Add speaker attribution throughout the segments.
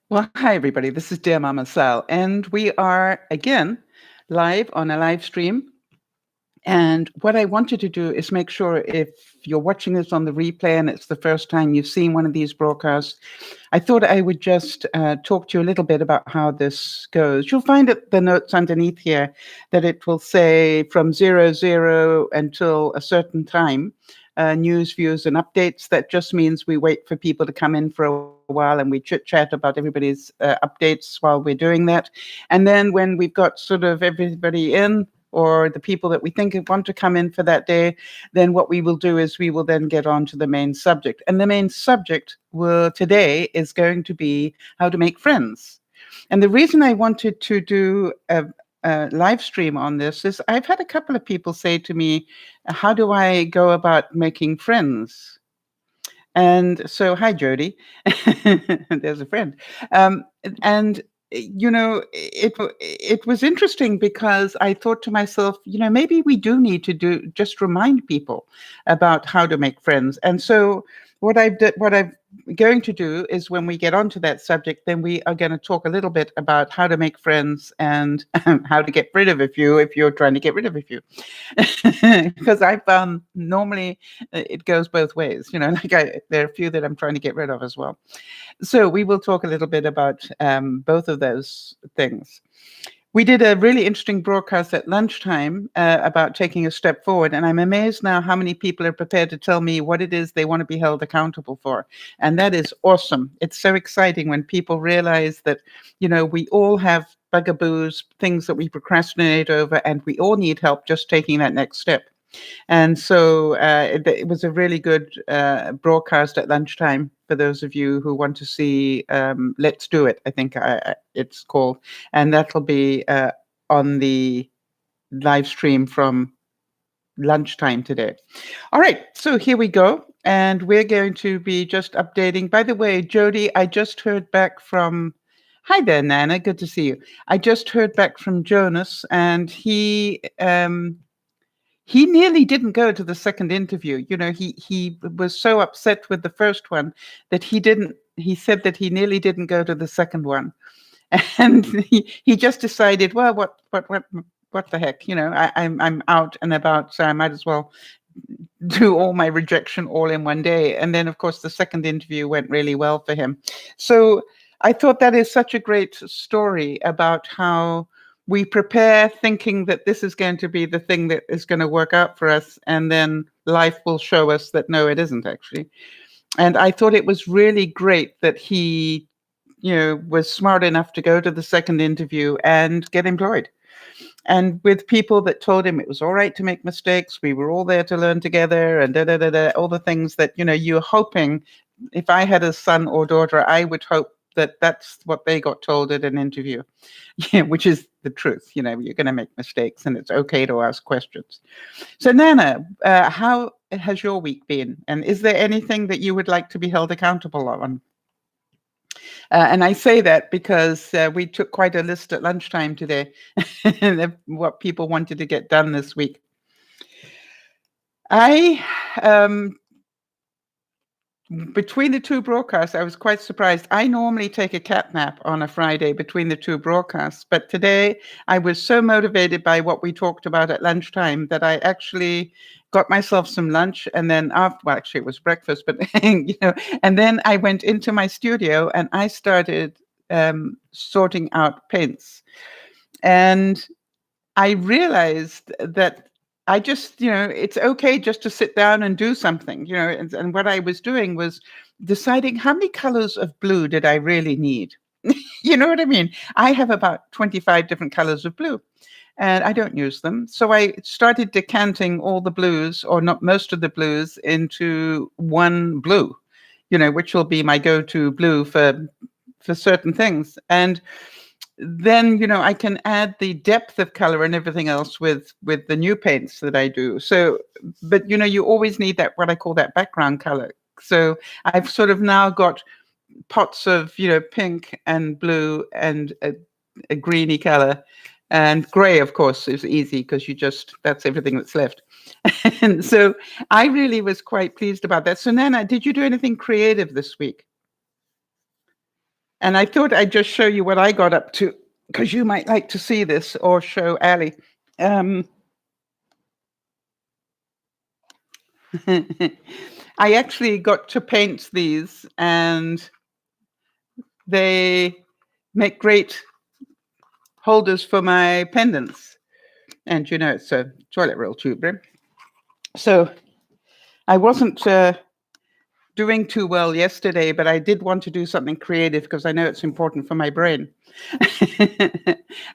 Speaker 1: Well, hi, everybody. This is DearMamaSal, and we are again live on a live stream. And what I wanted to do is make sure if you're watching this on the replay and it's the first time you've seen one of these broadcasts, I thought I would just talk to you a little bit about how this goes. You'll find at the notes underneath here that it will say from 00 until a certain time. News, views, and updates. That just means we wait for people to come in for a while and we chit chat about everybody's updates while we're doing that. And then when we've got sort of everybody in, or the people that we think want to come in for that day, then what we will do is we will then get on to the main subject. And the main subject today is going to be how to make friends. And the reason I wanted to do a live stream on this is I've had a couple of people say to me, how do I go about making friends? And so, hi, Jody. There's a friend. And it was interesting because I thought to myself, maybe we do need to just remind people about how to make friends. And so what I'm going to do is when we get onto that subject, then we are going to talk a little bit about how to make friends and how to get rid of a few if you're trying to get rid of a few. Because I found normally it goes both ways, there are a few that I'm trying to get rid of as well. So we will talk a little bit about both of those things. We did a really interesting broadcast at lunchtime about taking a step forward, and I'm amazed now how many people are prepared to tell me what it is they want to be held accountable for. And that is awesome. It's so exciting when people realize that, we all have bugaboos, things that we procrastinate over, and we all need help just taking that next step. And so it was a really good broadcast at lunchtime for those of you who want to see Let's Do It, I think it's called. And that'll be on the live stream from lunchtime today. All right, so here we go. And we're going to be just updating. By the way, Jody, I just heard back from... Hi there, Nana. Good to see you. I just heard back from Jonas, and he nearly didn't go to the second interview. He was so upset with the first one that he said that he nearly didn't go to the second one. And he just decided, well, what the heck, I'm out and about, so I might as well do all my rejection all in one day. And then, of course, the second interview went really well for him. So I thought that is such a great story about how we prepare thinking that this is going to be the thing that is going to work out for us, and then life will show us that no, it isn't actually. And I thought it was really great that he, was smart enough to go to the second interview and get employed. And with people that told him it was all right to make mistakes, we were all there to learn together, and all the things that, you're hoping. If I had a son or daughter, I would hope that that's what they got told at an interview, which is the truth. You're going to make mistakes and it's okay to ask questions. So Nana, how has your week been? And is there anything that you would like to be held accountable on? And I say that because we took quite a list at lunchtime today of what people wanted to get done this week. Between the two broadcasts, I was quite surprised. I normally take a cat nap on a Friday between the two broadcasts, but today I was so motivated by what we talked about at lunchtime that I actually got myself some lunch, and then actually it was breakfast, but and then I went into my studio and I started sorting out paints. And I realized that I just, it's okay just to sit down and do something, and what I was doing was deciding how many colors of blue did I really need. You know what I mean? I have about 25 different colors of blue and I don't use them. So I started decanting all the blues, or not most of the blues, into one blue, which will be my go-to blue for certain things. And then I can add the depth of color and everything else with the new paints that I do. So, but you always need that, what I call that background color. So I've sort of now got pots of pink and blue and a greeny color, and gray, of course, is easy because that's everything that's left. And so I really was quite pleased about that. So Nana, did you do anything creative this week? And I thought I'd just show you what I got up to, because you might like to see this, or show Ali. I actually got to paint these, and they make great holders for my pendants. And it's a toilet roll tube. Right? So I wasn't doing too well yesterday, but I did want to do something creative because I know it's important for my brain.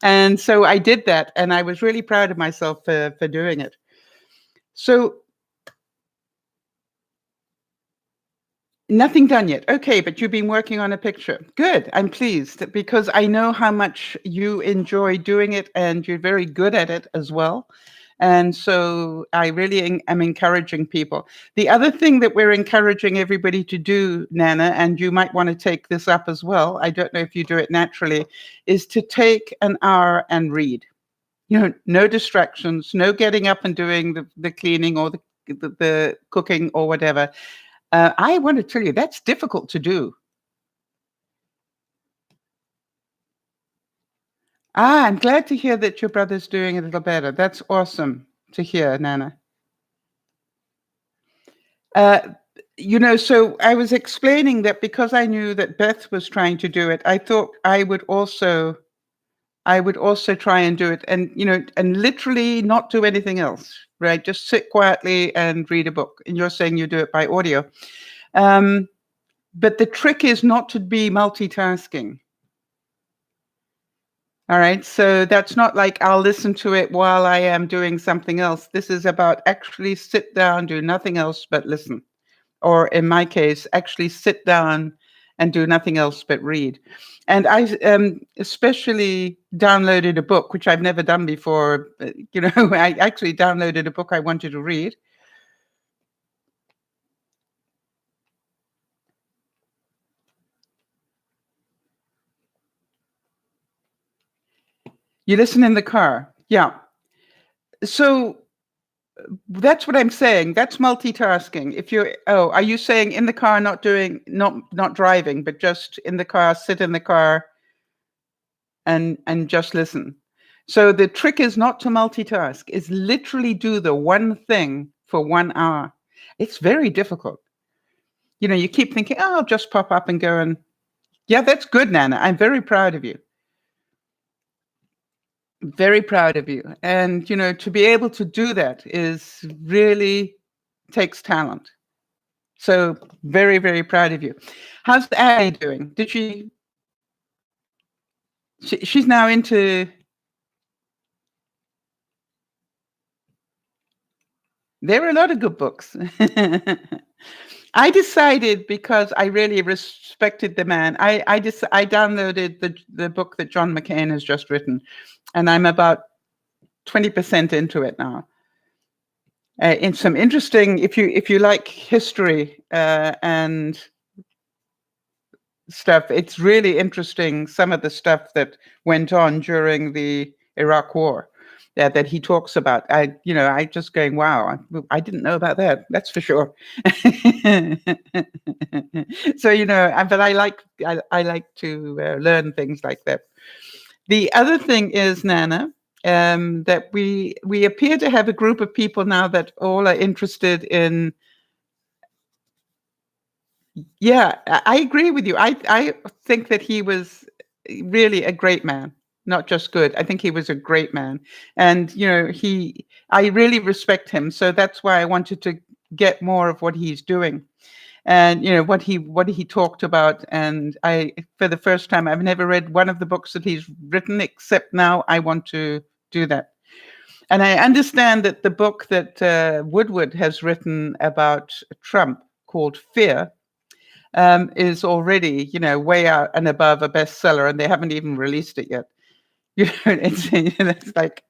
Speaker 1: And so I did that, and I was really proud of myself for doing it. So nothing done yet. Okay, but you've been working on a picture. Good. I'm pleased because I know how much you enjoy doing it, and you're very good at it as well. And so I really am encouraging people. The other thing that we're encouraging everybody to do, Nana, and you might want to take this up as well, I don't know if you do it naturally, is to take an hour and read. No distractions, no getting up and doing the cleaning or the cooking or whatever. I want to tell you, that's difficult to do. I'm glad to hear that your brother's doing a little better. That's awesome to hear, Nana. So I was explaining that because I knew that Beth was trying to do it, I thought I would also try and do it, and and literally not do anything else, right? Just sit quietly and read a book. And you're saying you do it by audio. But the trick is not to be multitasking. All right. So that's not like I'll listen to it while I am doing something else. This is about actually sit down, do nothing else but listen. Or in my case, actually sit down and do nothing else but read. And I especially downloaded a book, which I've never done before. I actually downloaded a book I wanted to read. You listen in the car. Yeah. So that's what I'm saying. That's multitasking. Are you saying in the car, not driving, but just in the car, sit in the car and just listen. So the trick is not to multitask, is literally do the one thing for 1 hour. It's very difficult. You keep thinking, oh, I'll just pop up and go, and yeah, that's good, Nana. I'm very proud of you. Very proud of you. And, to be able to do that is really takes talent. So very, very proud of you. How's Ali doing? Did she's now into, there are a lot of good books. I decided, because I really respected the man, I downloaded the book that John McCain has just written, and I'm about 20% into it now. In some interesting, if you like history and stuff, it's really interesting, some of the stuff that went on during the Iraq War that he talks about. I just going, wow, I didn't know about that. That's for sure. So but I like to learn things like that. The other thing is, Nana, that we appear to have a group of people now that all are interested in. Yeah, I agree with you. I think that he was really a great man, not just good. I think he was a great man. And, I really respect him. So that's why I wanted to get more of what he's doing and, what he talked about. And for the first time, I've never read one of the books that he's written, except now I want to do that. And I understand that the book that Woodward has written about Trump, called Fear, is already, way out and above a bestseller, and they haven't even released it yet. It's like,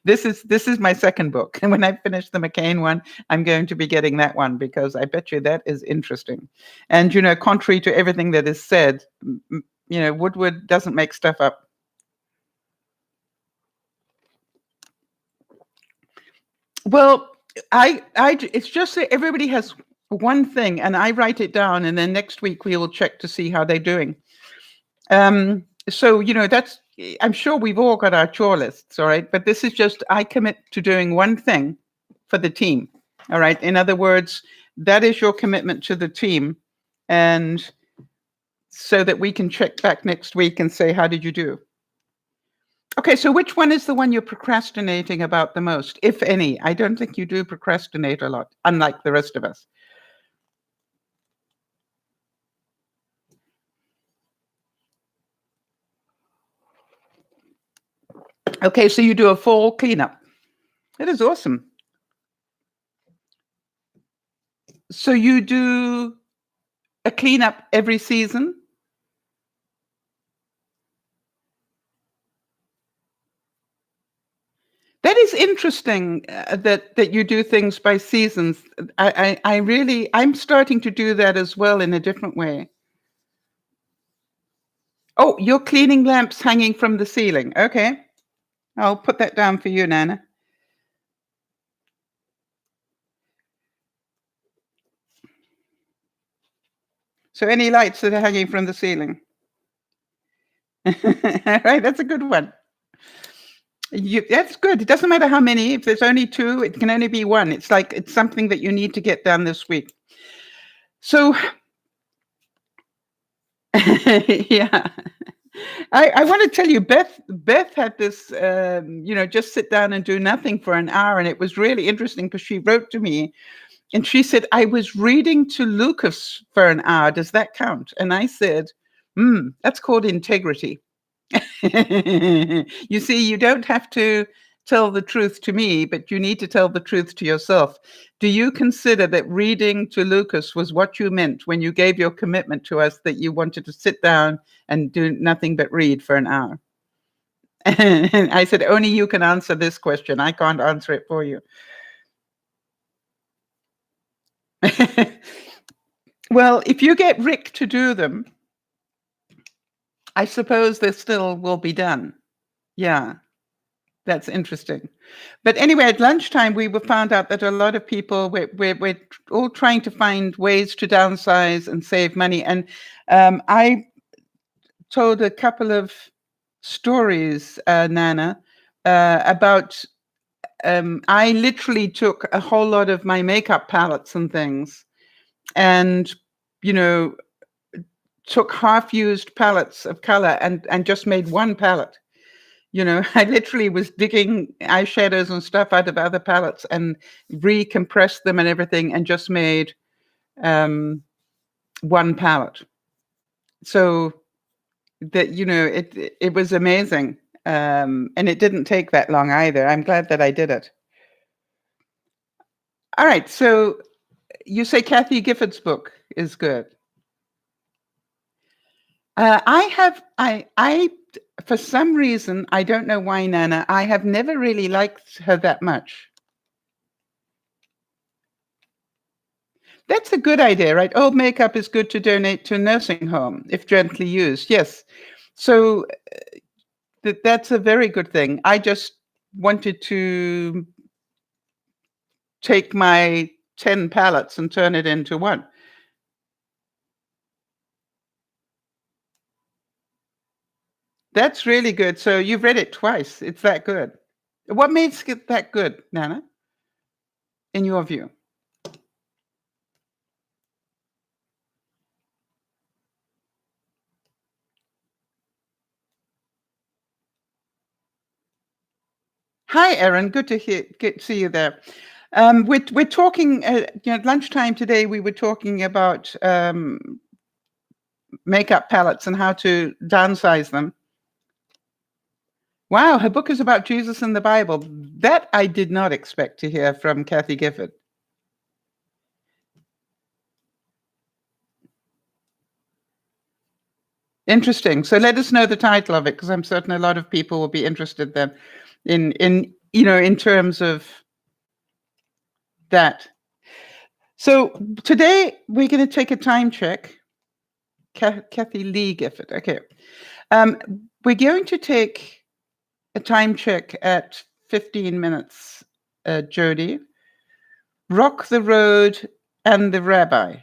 Speaker 1: this is my second book, and when I finish the McCain one, I'm going to be getting that one, because I bet you that is interesting. And contrary to everything that is said, Woodward doesn't make stuff up. Well, it's just that everybody has one thing, and I write it down, and then next week we will check to see how they're doing. So, that's, I'm sure we've all got our chore lists, all right? But this is just, I commit to doing one thing for the team, all right? In other words, that is your commitment to the team. And so that we can check back next week and say, how did you do? Okay, so which one is the one you're procrastinating about the most, if any? I don't think you do procrastinate a lot, unlike the rest of us. Okay, so you do a fall cleanup. That is awesome. So you do a cleanup every season? That is interesting, that you do things by seasons. I'm starting to do that as well in a different way. Oh, you're cleaning lamps hanging from the ceiling. Okay. I'll put that down for you, Nana. So any lights that are hanging from the ceiling. Right, that's a good one. That's good. It doesn't matter how many. If there's only two, it can only be one. It's like it's something that you need to get done this week. So, yeah. I want to tell you, Beth had this, just sit down and do nothing for an hour. And it was really interesting because she wrote to me and she said, I was reading to Lucas for an hour. Does that count? And I said, that's called integrity. You see, you don't have to tell the truth to me, but you need to tell the truth to yourself. Do you consider that reading to Lucas was what you meant when you gave your commitment to us that you wanted to sit down and do nothing but read for an hour? And I said, only you can answer this question. I can't answer it for you. Well, if you get Rick to do them, I suppose they still will be done. Yeah. That's interesting. But anyway, at lunchtime, we found out that a lot of people, we're all trying to find ways to downsize and save money. And I told a couple of stories, Nana, about I literally took a whole lot of my makeup palettes and things and, took half-used palettes of color and just made one palette. I literally was digging eyeshadows and stuff out of other palettes and recompressed them and everything and just made one palette. So that, it was amazing. And it didn't take that long either. I'm glad that I did it. All right. So you say Kathy Gifford's book is good. I for some reason, I don't know why, Nana, I have never really liked her that much. That's a good idea, right? Old makeup is good to donate to a nursing home if gently used. Yes. So that's a very good thing. I just wanted to take my 10 palettes and turn it into one. That's really good. So you've read it twice. It's that good. What makes it that good, Nana, in your view? Hi, Erin. Good to see you there. We're talking at lunchtime today. We were talking about makeup palettes and how to downsize them. Wow, her book is about Jesus and the Bible. That I did not expect to hear from Kathy Gifford. Interesting. So let us know the title of it, because I'm certain a lot of people will be interested then in terms of that. So today we're going to take a time check. Kathy Lee Gifford. Okay. We're going to take a time check at 15 minutes, Jody. Rock the Road and the Rabbi.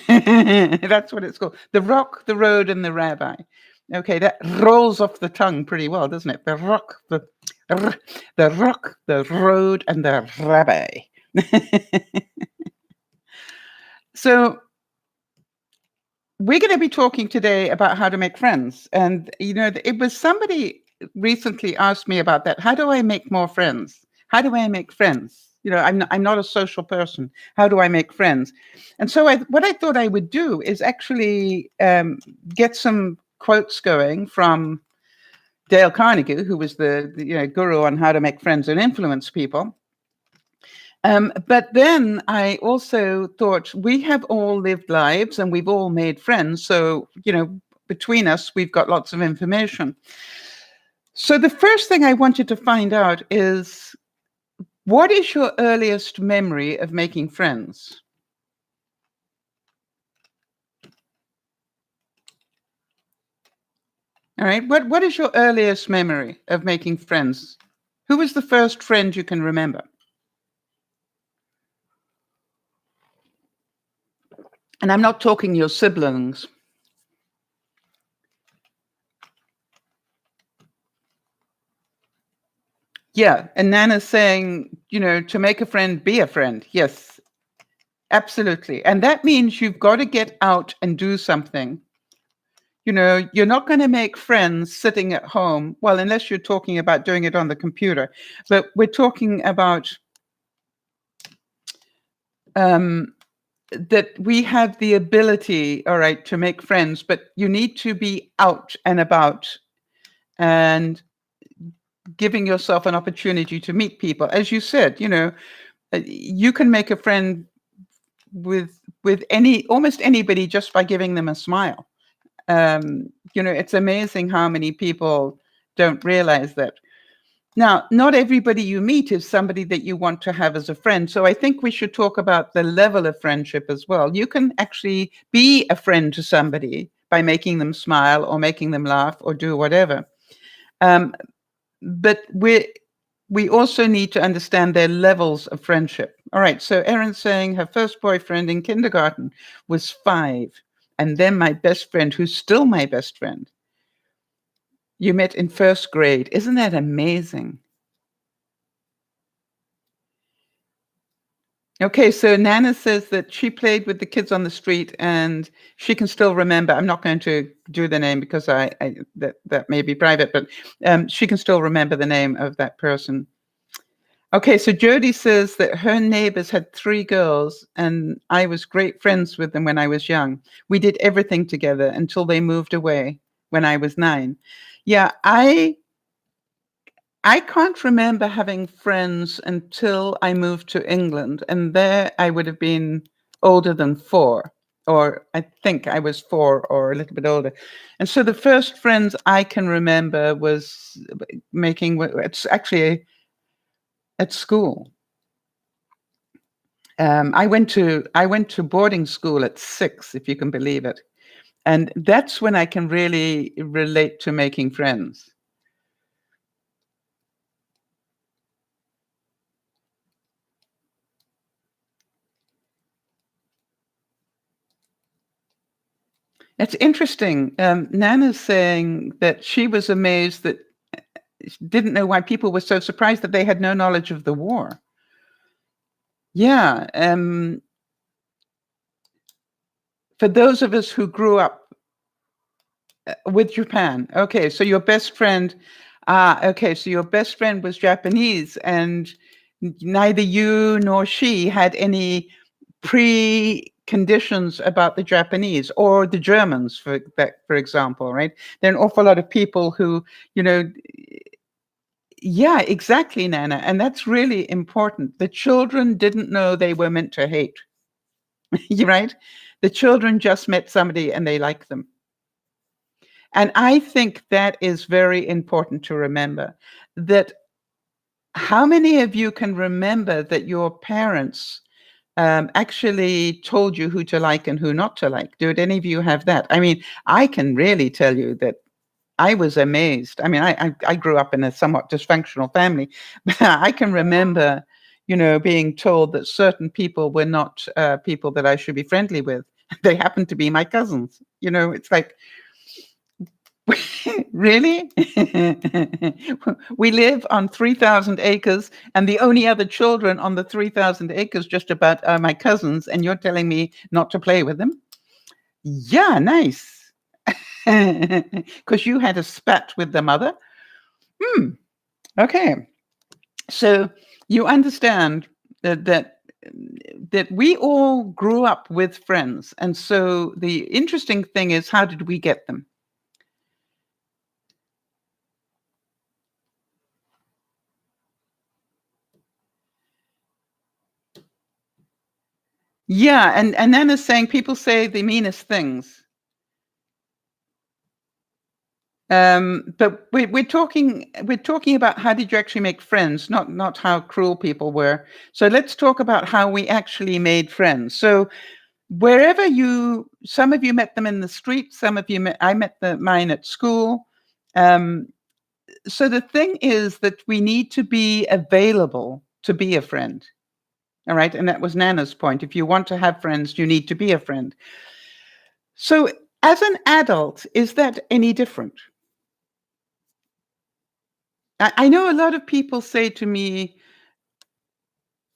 Speaker 1: That's what it's called. The Rock, the Road, and the Rabbi. Okay, that rolls off the tongue pretty well, doesn't it? The rock, the rock, the road, and the rabbi. So we're going to be talking today about how to make friends. And, it was somebody recently asked me about that. How do I make more friends? How do I make friends? I'm not a social person. How do I make friends? And so what I thought I would do is actually get some quotes going from Dale Carnegie, who was the guru on how to make friends and influence people. But then I also thought we have all lived lives and we've all made friends. So, between us, we've got lots of information. So the first thing I wanted to find out is, what is your earliest memory of making friends? All right. What is your earliest memory of making friends? Who was the first friend you can remember? And I'm not talking your siblings. Yeah. And Nana's saying, to make a friend, be a friend. Yes, absolutely. And that means you've got to get out and do something. You're not going to make friends sitting at home. Well, unless you're talking about doing it on the computer. But we're talking about that we have the ability, all right, to make friends, but you need to be out and about and giving yourself an opportunity to meet people. As you said, you can make a friend with almost anybody just by giving them a smile. It's amazing how many people don't realize that. Now, not everybody you meet is somebody that you want to have as a friend. So I think we should talk about the level of friendship as well. You can actually be a friend to somebody by making them smile or making them laugh or do whatever. But we also need to understand their levels of friendship. All right. So Erin's saying her first boyfriend in kindergarten was 5. And then my best friend, who's still my best friend, you met in first grade. Isn't that amazing? Okay, so Nana says that she played with the kids on the street and she can still remember. I'm not going to do the name because that may be private, but she can still remember the name of that person. Okay, so Jody says that her neighbors had 3 girls and I was great friends with them when I was young. We did everything together until they moved away when I was 9. Yeah, I can't remember having friends until I moved to England, and there I would have been older than 4, or I think I was 4 or a little bit older. And so the first friends I can remember was making, it's actually at school. I went to boarding school at 6, if you can believe it. And that's when I can really relate to making friends. It's interesting. Nana's saying that she was amazed that didn't know why people were so surprised that they had no knowledge of the war. Yeah. For those of us who grew up with Japan. Okay, so your best friend, okay, so your best friend was Japanese, and neither you nor she had any preconditions about the Japanese or the Germans, for example, right? There are an awful lot of people who, yeah, exactly, Nana, and that's really important. The children didn't know they were meant to hate. You're right. The children just met somebody and they liked them. And I think that is very important to remember, that how many of you can remember that your parents actually told you who to like and who not to like? Do any of you have that? I mean, I can really tell you that I was amazed. I mean, I grew up in a somewhat dysfunctional family, but I can remember, being told that certain people were not people that I should be friendly with. They happened to be my cousins. It's like, Really? We live on 3,000 acres, and the only other children on the 3,000 acres just about are my cousins, and you're telling me not to play with them? Yeah, nice. Because you had a spat with the mother? Hmm. Okay. So you understand that we all grew up with friends. And so the interesting thing is, how did we get them? Yeah, and Nana's saying people say the meanest things. But we're talking about how did you actually make friends, not how cruel people were. So let's talk about how we actually made friends. So wherever some of you met them in the street, some of you I met mine at school. Um, so the thing is that we need to be available to be a friend. All right. And that was Nana's point. If you want to have friends, you need to be a friend. So as an adult, is that any different? I know a lot of people say to me,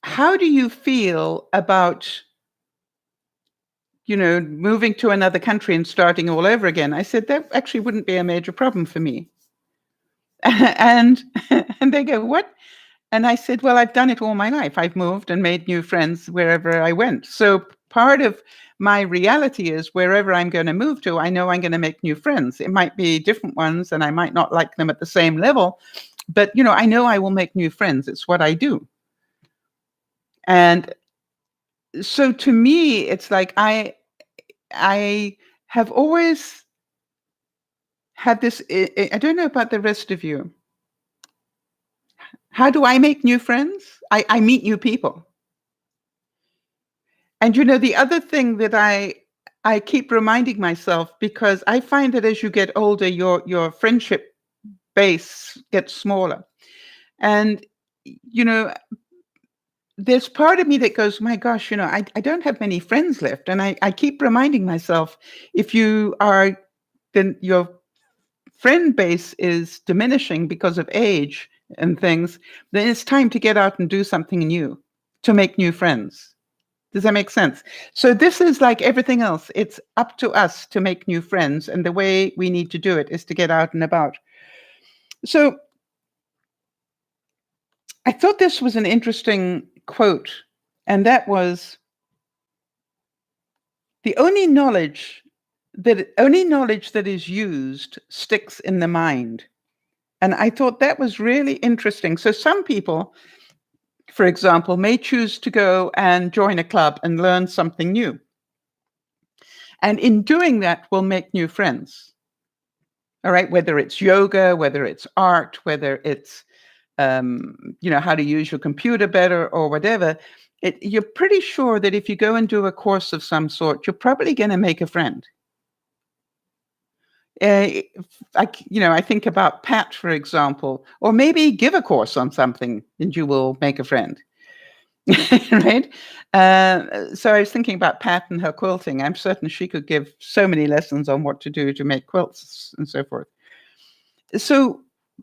Speaker 1: how do you feel about, moving to another country and starting all over again? I said, that actually wouldn't be a major problem for me. and and they go, what? And I said, well, I've done it all my life. I've moved and made new friends wherever I went. So part of my reality is wherever I'm going to move to, I know I'm going to make new friends. It might be different ones and I might not like them at the same level, but I know I will make new friends. It's what I do. And so to me, it's like I have always had this. I don't know about the rest of you. How do I make new friends? I meet new people. And the other thing that I keep reminding myself, because I find that as you get older, your friendship base gets smaller. And there's part of me that goes, my gosh, I don't have many friends left. And I keep reminding myself, if then your friend base is diminishing because of age and things, then it's time to get out and do something new to make new friends. Does that make sense? So this is like everything else. It's up to us to make new friends. And the way we need to do it is to get out and about. So I thought this was an interesting quote. And that was, the only knowledge that is used sticks in the mind. And I thought that was really interesting. So some people, for example, may choose to go and join a club and learn something new. And in doing that, will make new friends. All right, whether it's yoga, whether it's art, whether it's how to use your computer better or whatever, you're pretty sure that if you go and do a course of some sort, you're probably going to make a friend. I think about Pat, for example, or maybe give a course on something and you will make a friend. Right? So I was thinking about Pat and her quilting. I'm certain she could give so many lessons on what to do to make quilts and so forth. So,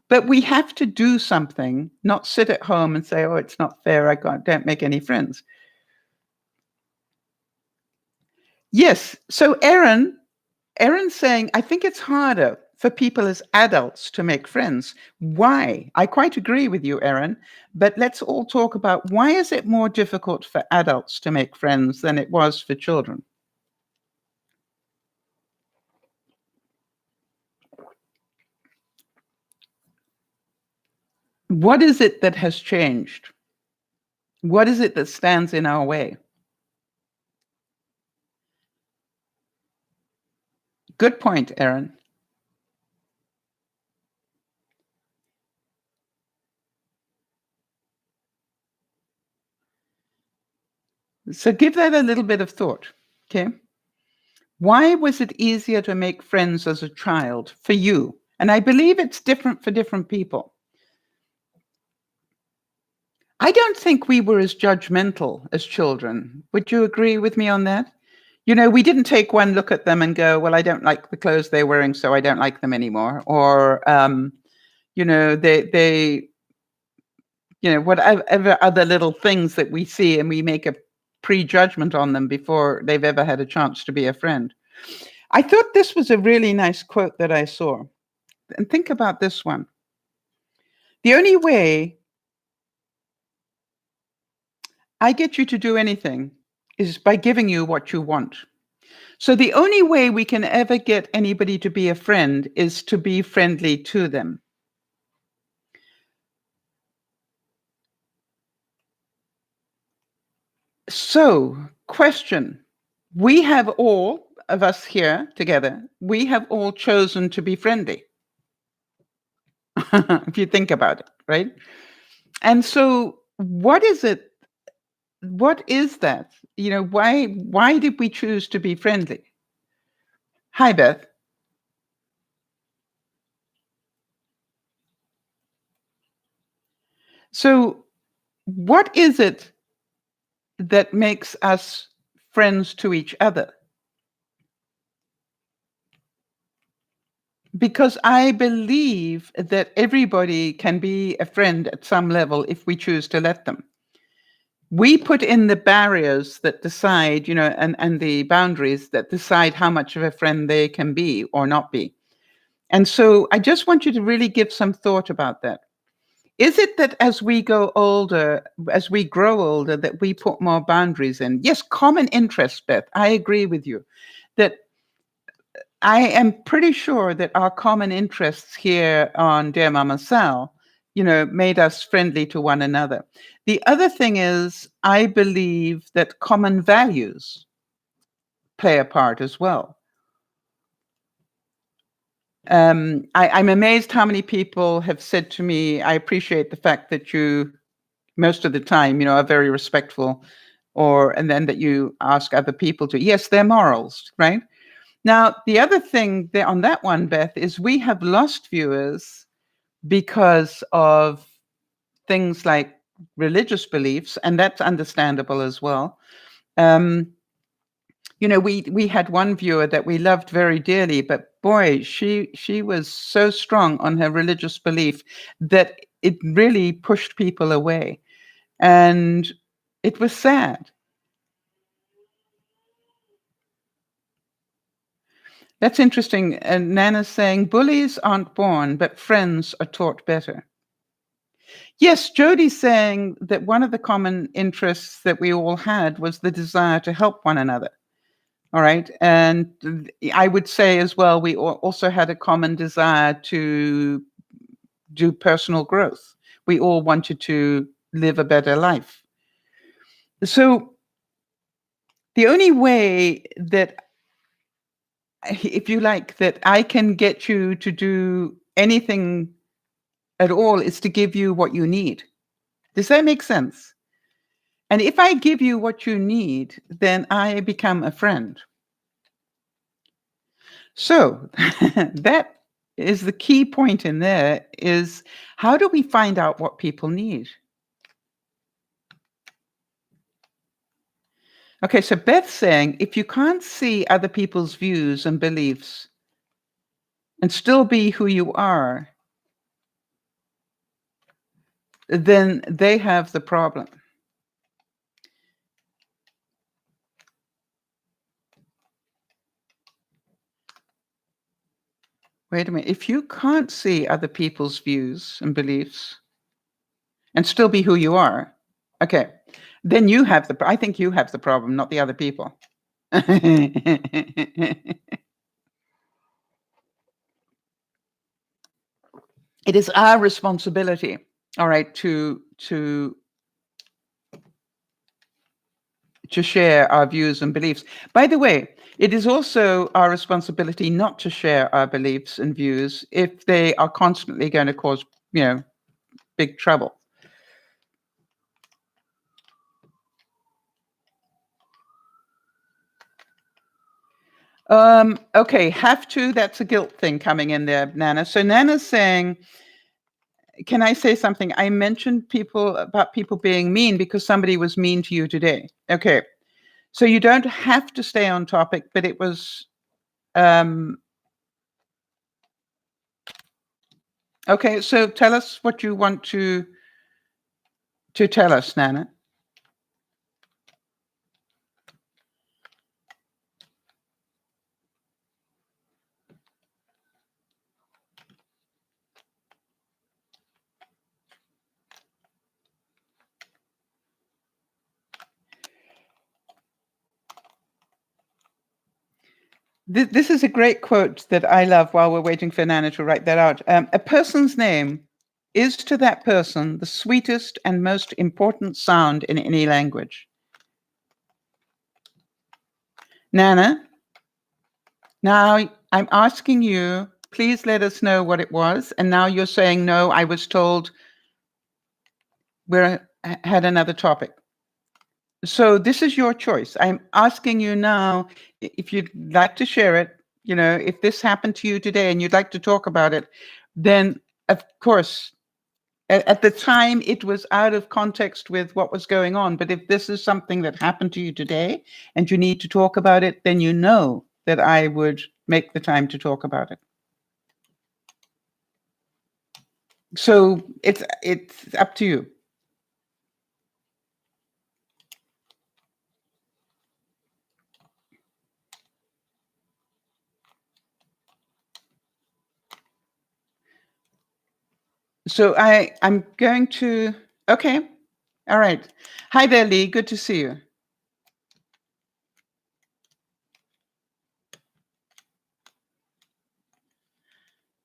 Speaker 1: but we have to do something, not sit at home and say, oh, it's not fair. Don't make any friends. Yes. So Erin's saying, I think it's harder for people as adults to make friends. Why? I quite agree with you, Erin, but let's all talk about, why is it more difficult for adults to make friends than it was for children? What is it that has changed? What is it that stands in our way? Good point, Erin. So give that a little bit of thought, okay? Why was it easier to make friends as a child for you? And I believe it's different for different people. I don't think we were as judgmental as children. Would you agree with me on that? We didn't take one look at them and go, well, I don't like the clothes they're wearing, so I don't like them anymore. Or, they whatever other little things that we see, and we make a prejudgment on them before they've ever had a chance to be a friend. I thought this was a really nice quote that I saw. And think about this one. The only way I get you to do anything is by giving you what you want. So the only way we can ever get anybody to be a friend is to be friendly to them. So, question. We have all of us here together, we have all chosen to be friendly. If you think about it, right? And so what is it? What is that? Why did we choose to be friendly? Hi, Beth. So what is it that makes us friends to each other? Because I believe that everybody can be a friend at some level if we choose to let them. We put in the barriers that decide, and the boundaries that decide how much of a friend they can be or not be. And so I just want you to really give some thought about that. Is it that as we grow older, that we put more boundaries in? Yes, common interest, Beth. I agree with you that I am pretty sure that our common interests here on DearMamaSal, made us friendly to one another. The other thing is, I believe that common values play a part as well. I'm amazed how many people have said to me, I appreciate the fact that you, most of the time, are very respectful, and then that you ask other people to, yes, they're morals, right? Now, the other thing there on that one, Beth, is we have lost viewers because of things like religious beliefs, and that's understandable as well. We had one viewer that we loved very dearly, but boy, she was so strong on her religious belief that it really pushed people away, and it was sad. That's interesting. And Nana's saying bullies aren't born, but friends are taught better. Yes, Jodi's saying that one of the common interests that we all had was the desire to help one another. All right. And I would say as well, we also had a common desire to do personal growth. We all wanted to live a better life. So the only way that, if you like, that I can get you to do anything at all is to give you what you need. Does that make sense? And if I give you what you need, then I become a friend. So that is the key point in there, is how do we find out what people need? Okay, so Beth's saying, if you can't see other people's views and beliefs and still be who you are, then they have the problem. Wait a minute. If you can't see other people's views and beliefs and still be who you are, okay, then I think you have the problem, not the other people. It is our responsibility, all right, to share our views and beliefs. By the way, it is also our responsibility not to share our beliefs and views if they are constantly going to cause, big trouble. Okay, have to, that's a guilt thing coming in there, Nana. So Nana's saying, can I say something? I mentioned about people being mean because somebody was mean to you today. Okay. So you don't have to stay on topic, but it was okay. So tell us what you want to tell us, Nana. This is a great quote that I love while we're waiting for Nana to write that out. A person's name is to that person the sweetest and most important sound in any language. Nana, now I'm asking you, please let us know what it was. And now you're saying, no, I was told we had another topic. So this is your choice. I'm asking you now, if you'd like to share it, if this happened to you today and you'd like to talk about it, then of course, at the time it was out of context with what was going on. But if this is something that happened to you today and you need to talk about it, then you know that I would make the time to talk about it. So it's up to you. So I'm going to, okay. All right. Hi there, Lee. Good to see you.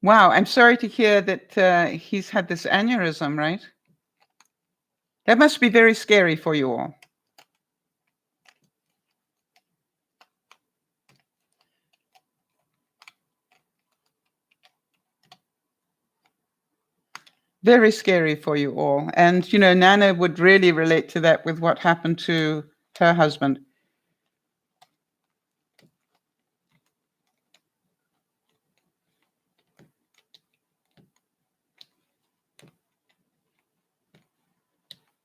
Speaker 1: Wow, I'm sorry to hear that he's had this aneurysm, right? That must be very scary for you all. Very scary for you all. And, Nana would really relate to that with what happened to her husband.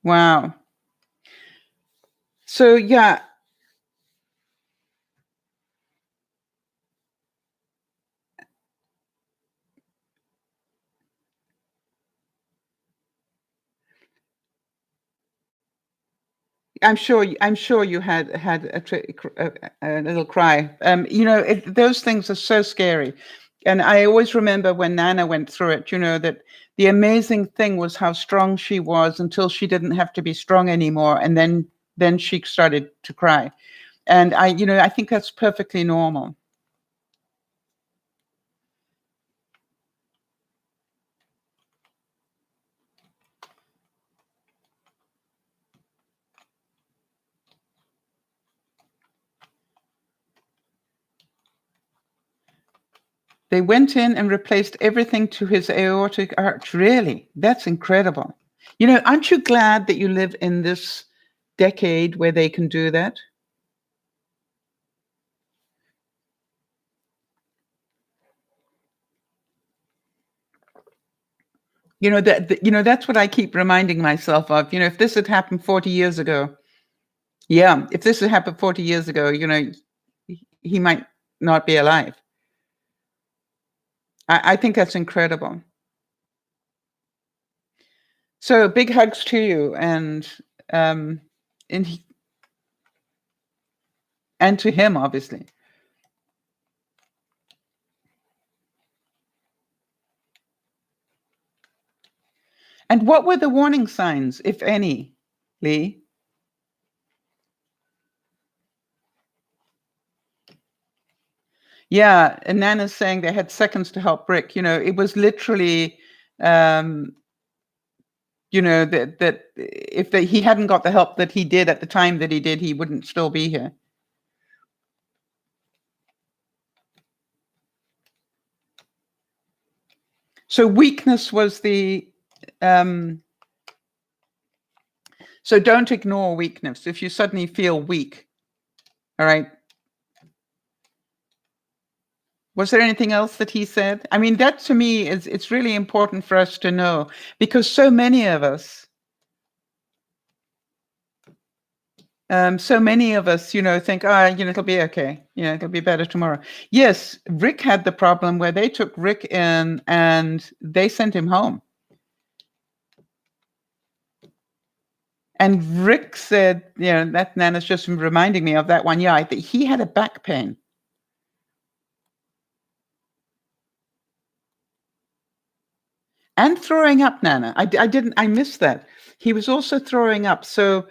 Speaker 1: Wow. So, yeah. I'm sure you had a little cry. Those things are so scary. And I always remember when Nana went through it, that the amazing thing was how strong she was until she didn't have to be strong anymore. And then she started to cry. And I think that's perfectly normal. They went in and replaced everything to his aortic arch. Really? That's incredible. Aren't you glad that you live in this decade where they can do that? That's what I keep reminding myself of. If this had happened 40 years ago, if this had happened 40 years ago, he might not be alive. I think that's incredible. So big hugs to you, and to him, obviously. And what were the warning signs, if any, Lee? Yeah, and Nana's saying they had seconds to help Rick. It was literally, that if he hadn't got the help that he did at the time that he did, he wouldn't still be here. So weakness was the, so don't ignore weakness. If you suddenly feel weak, all right. Was there anything else that he said? I mean, that to me it's really important for us to know, because so many of us, So many of us, think, it'll be okay. It'll be better tomorrow. Yes, Rick had the problem where they took Rick in and they sent him home. And Rick said, that Nana's just reminding me of that one. Yeah, he had a back pain. And throwing up, Nana. I missed that. He was also throwing up. So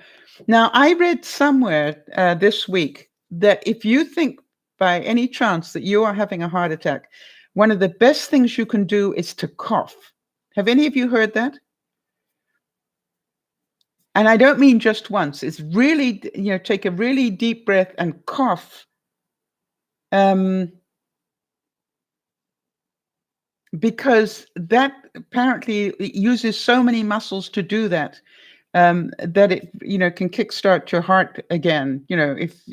Speaker 1: now I read somewhere this week that if you think by any chance that you are having a heart attack, one of the best things you can do is to cough. Have any of you heard that? And I don't mean just once. It's really, take a really deep breath and cough. Because that apparently uses so many muscles to do that, that it, can kickstart your heart again,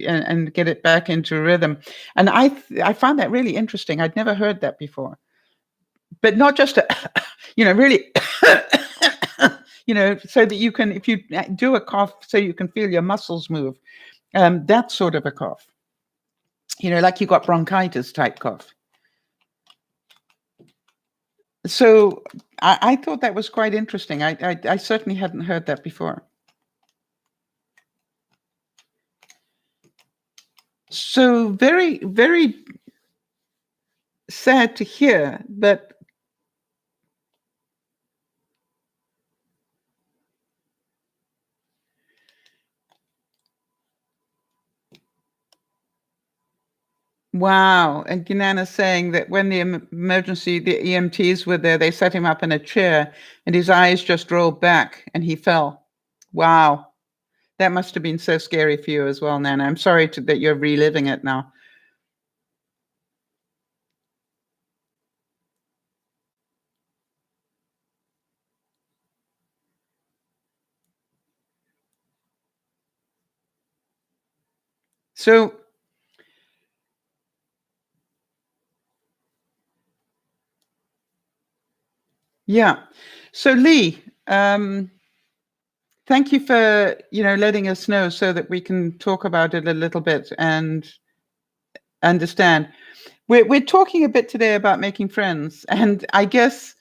Speaker 1: and get it back into rhythm. And I found that really interesting. I'd never heard that before. But not just a, really, so that you can, if you do a cough, so you can feel your muscles move. That sort of a cough, like you got bronchitis type cough. So I thought that was quite interesting. I certainly hadn't heard that before. So very, very sad to hear, but wow. And Ginana's saying that when the EMTs were there, they set him up in a chair and his eyes just rolled back and he fell. Wow. That must have been so scary for you as well, Nana. I'm sorry that you're reliving it now. So yeah. So Lee, thank you for, letting us know so that we can talk about it a little bit and understand. We're talking a bit today about making friends, and I guess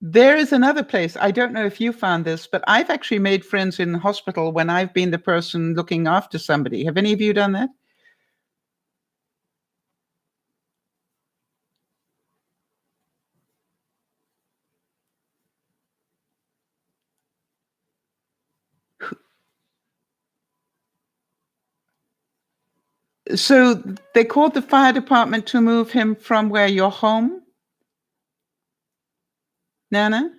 Speaker 1: there is another place. I don't know if you found this, but I've actually made friends in the hospital when I've been the person looking after somebody. Have any of you done that? So they called the fire department to move him from where, your home, Nana?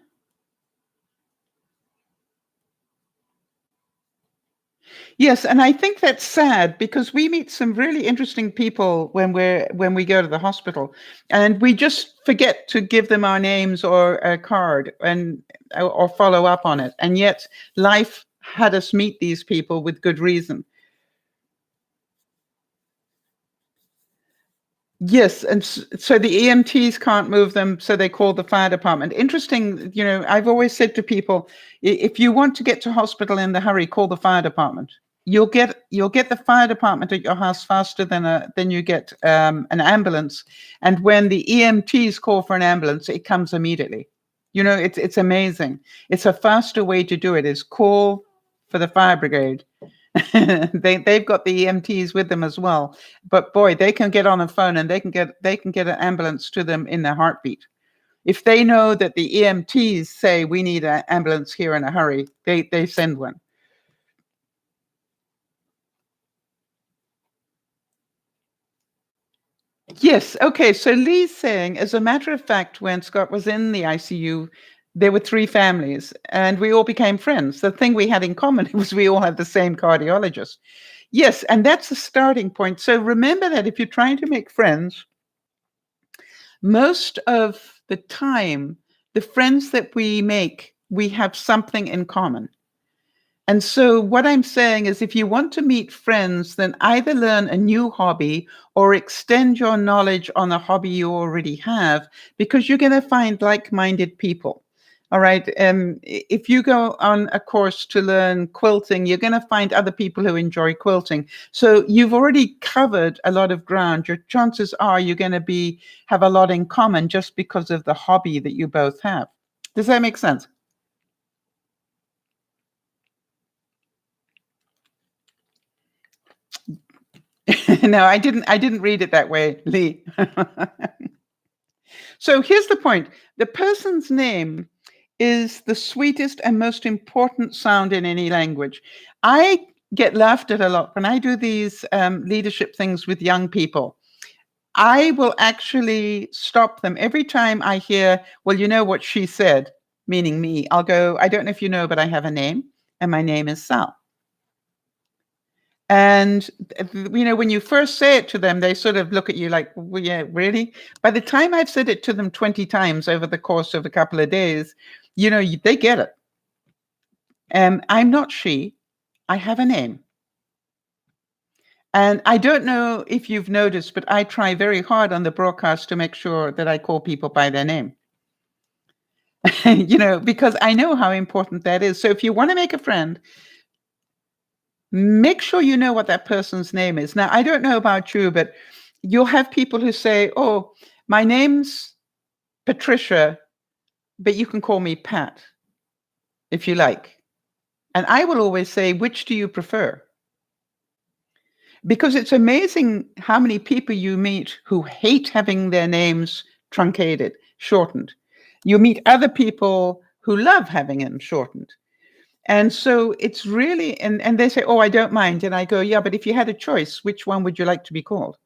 Speaker 1: Yes, and I think that's sad because we meet some really interesting people when we go to the hospital, and we just forget to give them our names or a card or follow up on it. And yet life had us meet these people with good reason. Yes, and so the EMTs can't move them, so they call the fire department. Interesting, I've always said to people, if you want to get to hospital in the hurry, call the fire department. You'll get the fire department at your house faster than you get an ambulance. And when the EMTs call for an ambulance, it comes immediately. It's amazing. It's a faster way to do it, is call for the fire brigade. They've got the EMTs with them as well, but boy, they can get on a phone and they can get an ambulance to them in a heartbeat. If they know that the EMTs say we need an ambulance here in a hurry, they send one. Yes. Okay. So Lee's saying, as a matter of fact, when Scott was in the ICU, there were 3 families and we all became friends. The thing we had in common was we all had the same cardiologist. Yes. And that's the starting point. So remember that if you're trying to make friends, most of the time, the friends that we make, we have something in common. And so what I'm saying is, if you want to meet friends, then either learn a new hobby or extend your knowledge on a hobby you already have, because you're going to find like-minded people. All right. If you go on a course to learn quilting, you're going to find other people who enjoy quilting. So you've already covered a lot of ground. Your chances are you're going to have a lot in common just because of the hobby that you both have. Does that make sense? No, I didn't read it that way, Lee. So here's the point. The person's name is the sweetest and most important sound in any language. I get laughed at a lot when I do these leadership things with young people. I will actually stop them every time I hear, well, you know what she said, meaning me. I'll go, I don't know if you know, but I have a name, and my name is Sal. And when you first say it to them, they sort of look at you like, well, yeah, really? By the time I've said it to them 20 times over the course of a couple of days, they get it. I'm not she. I have a name. And I don't know if you've noticed, but I try very hard on the broadcast to make sure that I call people by their name. Because I know how important that is. So if you want to make a friend, make sure you know what that person's name is. Now, I don't know about you, but you'll have people who say, oh, my name's Patricia, but you can call me Pat if you like. And I will always say, which do you prefer? Because it's amazing how many people you meet who hate having their names truncated, shortened. You meet other people who love having them shortened. And so it's really, and they say, oh, I don't mind. And I go, yeah, but if you had a choice, which one would you like to be called?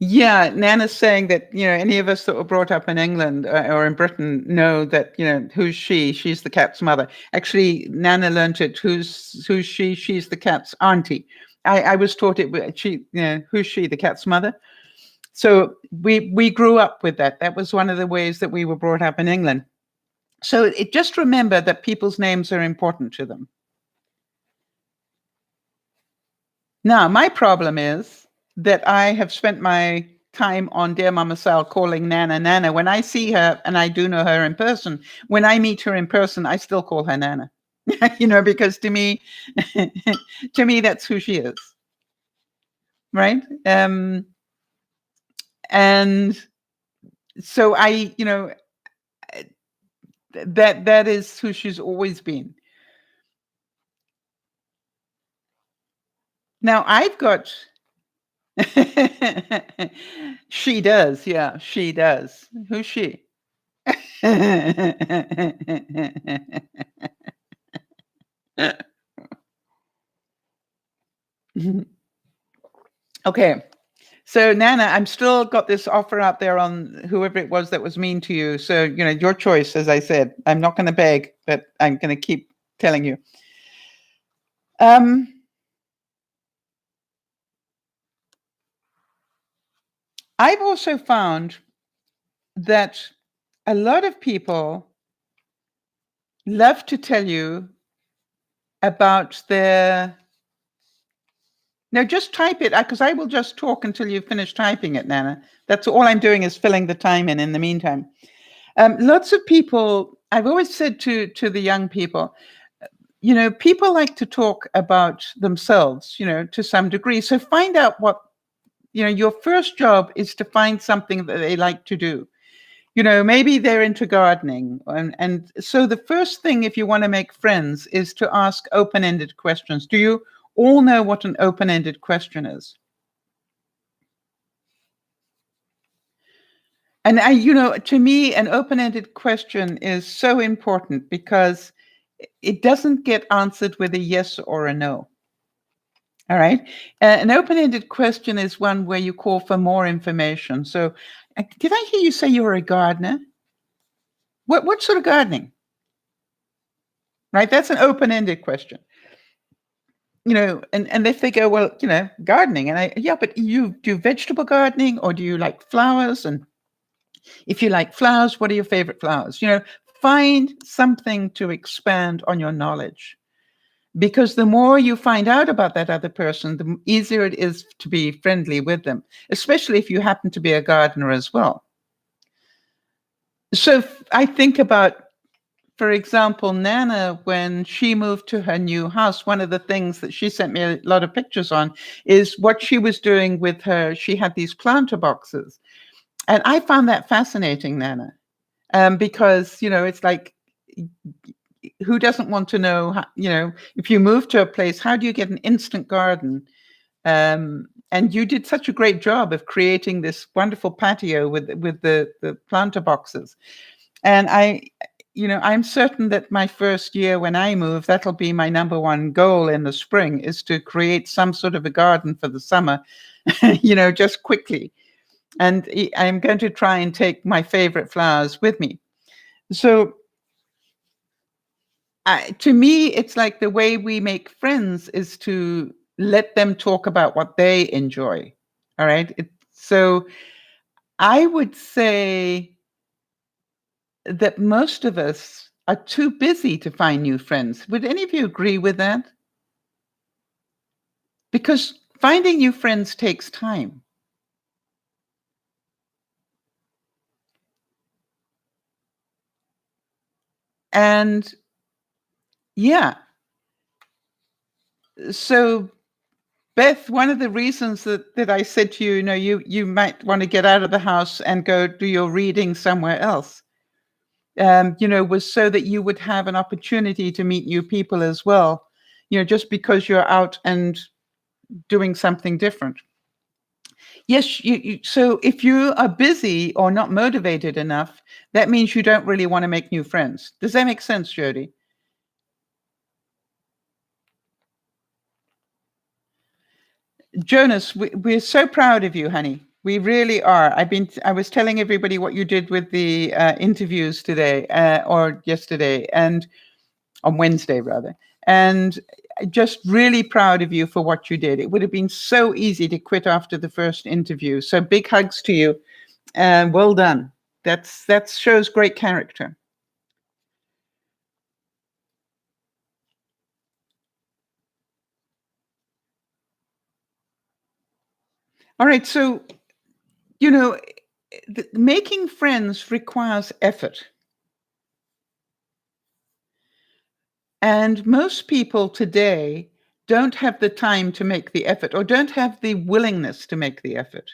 Speaker 1: Yeah, Nana's saying that, any of us that were brought up in England or in Britain know that, who's she? She's the cat's mother. Actually, Nana learned it. Who's she? She's the cat's auntie. I was taught it, who's she? The cat's mother. So we grew up with that. That was one of the ways that we were brought up in England. So just remember that people's names are important to them. Now, my problem is that I have spent my time on DearMamaSal calling Nana Nana. When I see her, and I do know her in person, when I meet her in person, I still call her Nana. Because to me, that's who she is. Right? And so that is who she's always been. Now I've got she does, yeah, she does. Who's she? Okay. So Nana, I'm still got this offer out there on whoever it was that was mean to you. So, your choice, as I said. I'm not going to beg, but I'm going to keep telling you. I've also found that a lot of people love to tell you about their... No, just type it, because I will just talk until you finish typing it, Nana. That's all I'm doing is filling the time in the meantime. Lots of people, I've always said to the young people, people like to talk about themselves, to some degree. So find out what, your first job is to find something that they like to do. Maybe they're into gardening. And so the first thing, if you want to make friends, is to ask open-ended questions. Do you all know what an open-ended question is? And to me, an open-ended question is so important because it doesn't get answered with a yes or a no. All right. An open-ended question is one where you call for more information. So did I hear you say you're a gardener? What sort of gardening? Right. That's an open-ended question. And if they go, well, gardening. And but you do vegetable gardening, or do you like flowers? And if you like flowers, what are your favorite flowers? Find something to expand on your knowledge. because the more you find out about that other person, the easier it is to be friendly with them, especially if you happen to be a gardener as well. So I think about, for example, Nana, when she moved to her new house, one of the things that she sent me a lot of pictures on is what she was doing with her. She had these planter boxes. And I found that fascinating, Nana, because, it's like, who doesn't want to know, if you move to a place, how do you get an instant garden? And you did such a great job of creating this wonderful patio with the planter boxes. And I'm certain that my first year when I move, that'll be my number one goal in the spring, is to create some sort of a garden for the summer, just quickly. And I'm going to try and take my favorite flowers with me. So to me, it's like the way we make friends is to let them talk about what they enjoy. All right. So I would say that most of us are too busy to find new friends. Would any of you agree with that? Because finding new friends takes time. And yeah. So Beth, one of the reasons that I said to you, you might want to get out of the house and go do your reading somewhere else, was so that you would have an opportunity to meet new people as well, just because you're out and doing something different. Yes, so if you are busy or not motivated enough, that means you don't really want to make new friends. Does that make sense, Jody? Jonas, we're so proud of you, honey. We really are. I was telling everybody what you did with the interviews today, or yesterday, and on Wednesday rather, and just really proud of you for what you did. It would have been so easy to quit after the first interview. So big hugs to you, and well done. That shows great character. All right, so making friends requires effort. And most people today don't have the time to make the effort or don't have the willingness to make the effort.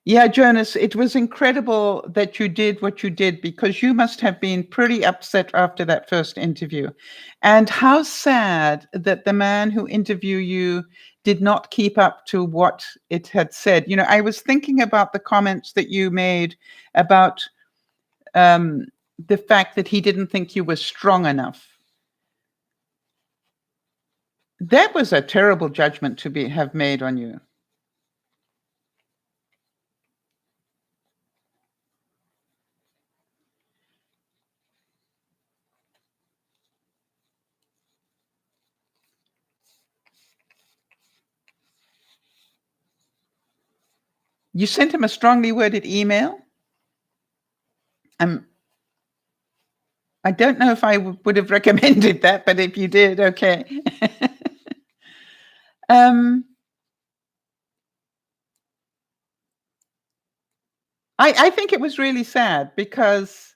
Speaker 1: Yeah, Jonas, it was incredible that you did what you did, because you must have been pretty upset after that first interview. And how sad that the man who interviewed you did not keep up to what it had said. I was thinking about the comments that you made about the fact that he didn't think you were strong enough. That was a terrible judgment to have made on you. You sent him a strongly worded email. I don't know if I would have recommended that, but if you did, okay. I think it was really sad, because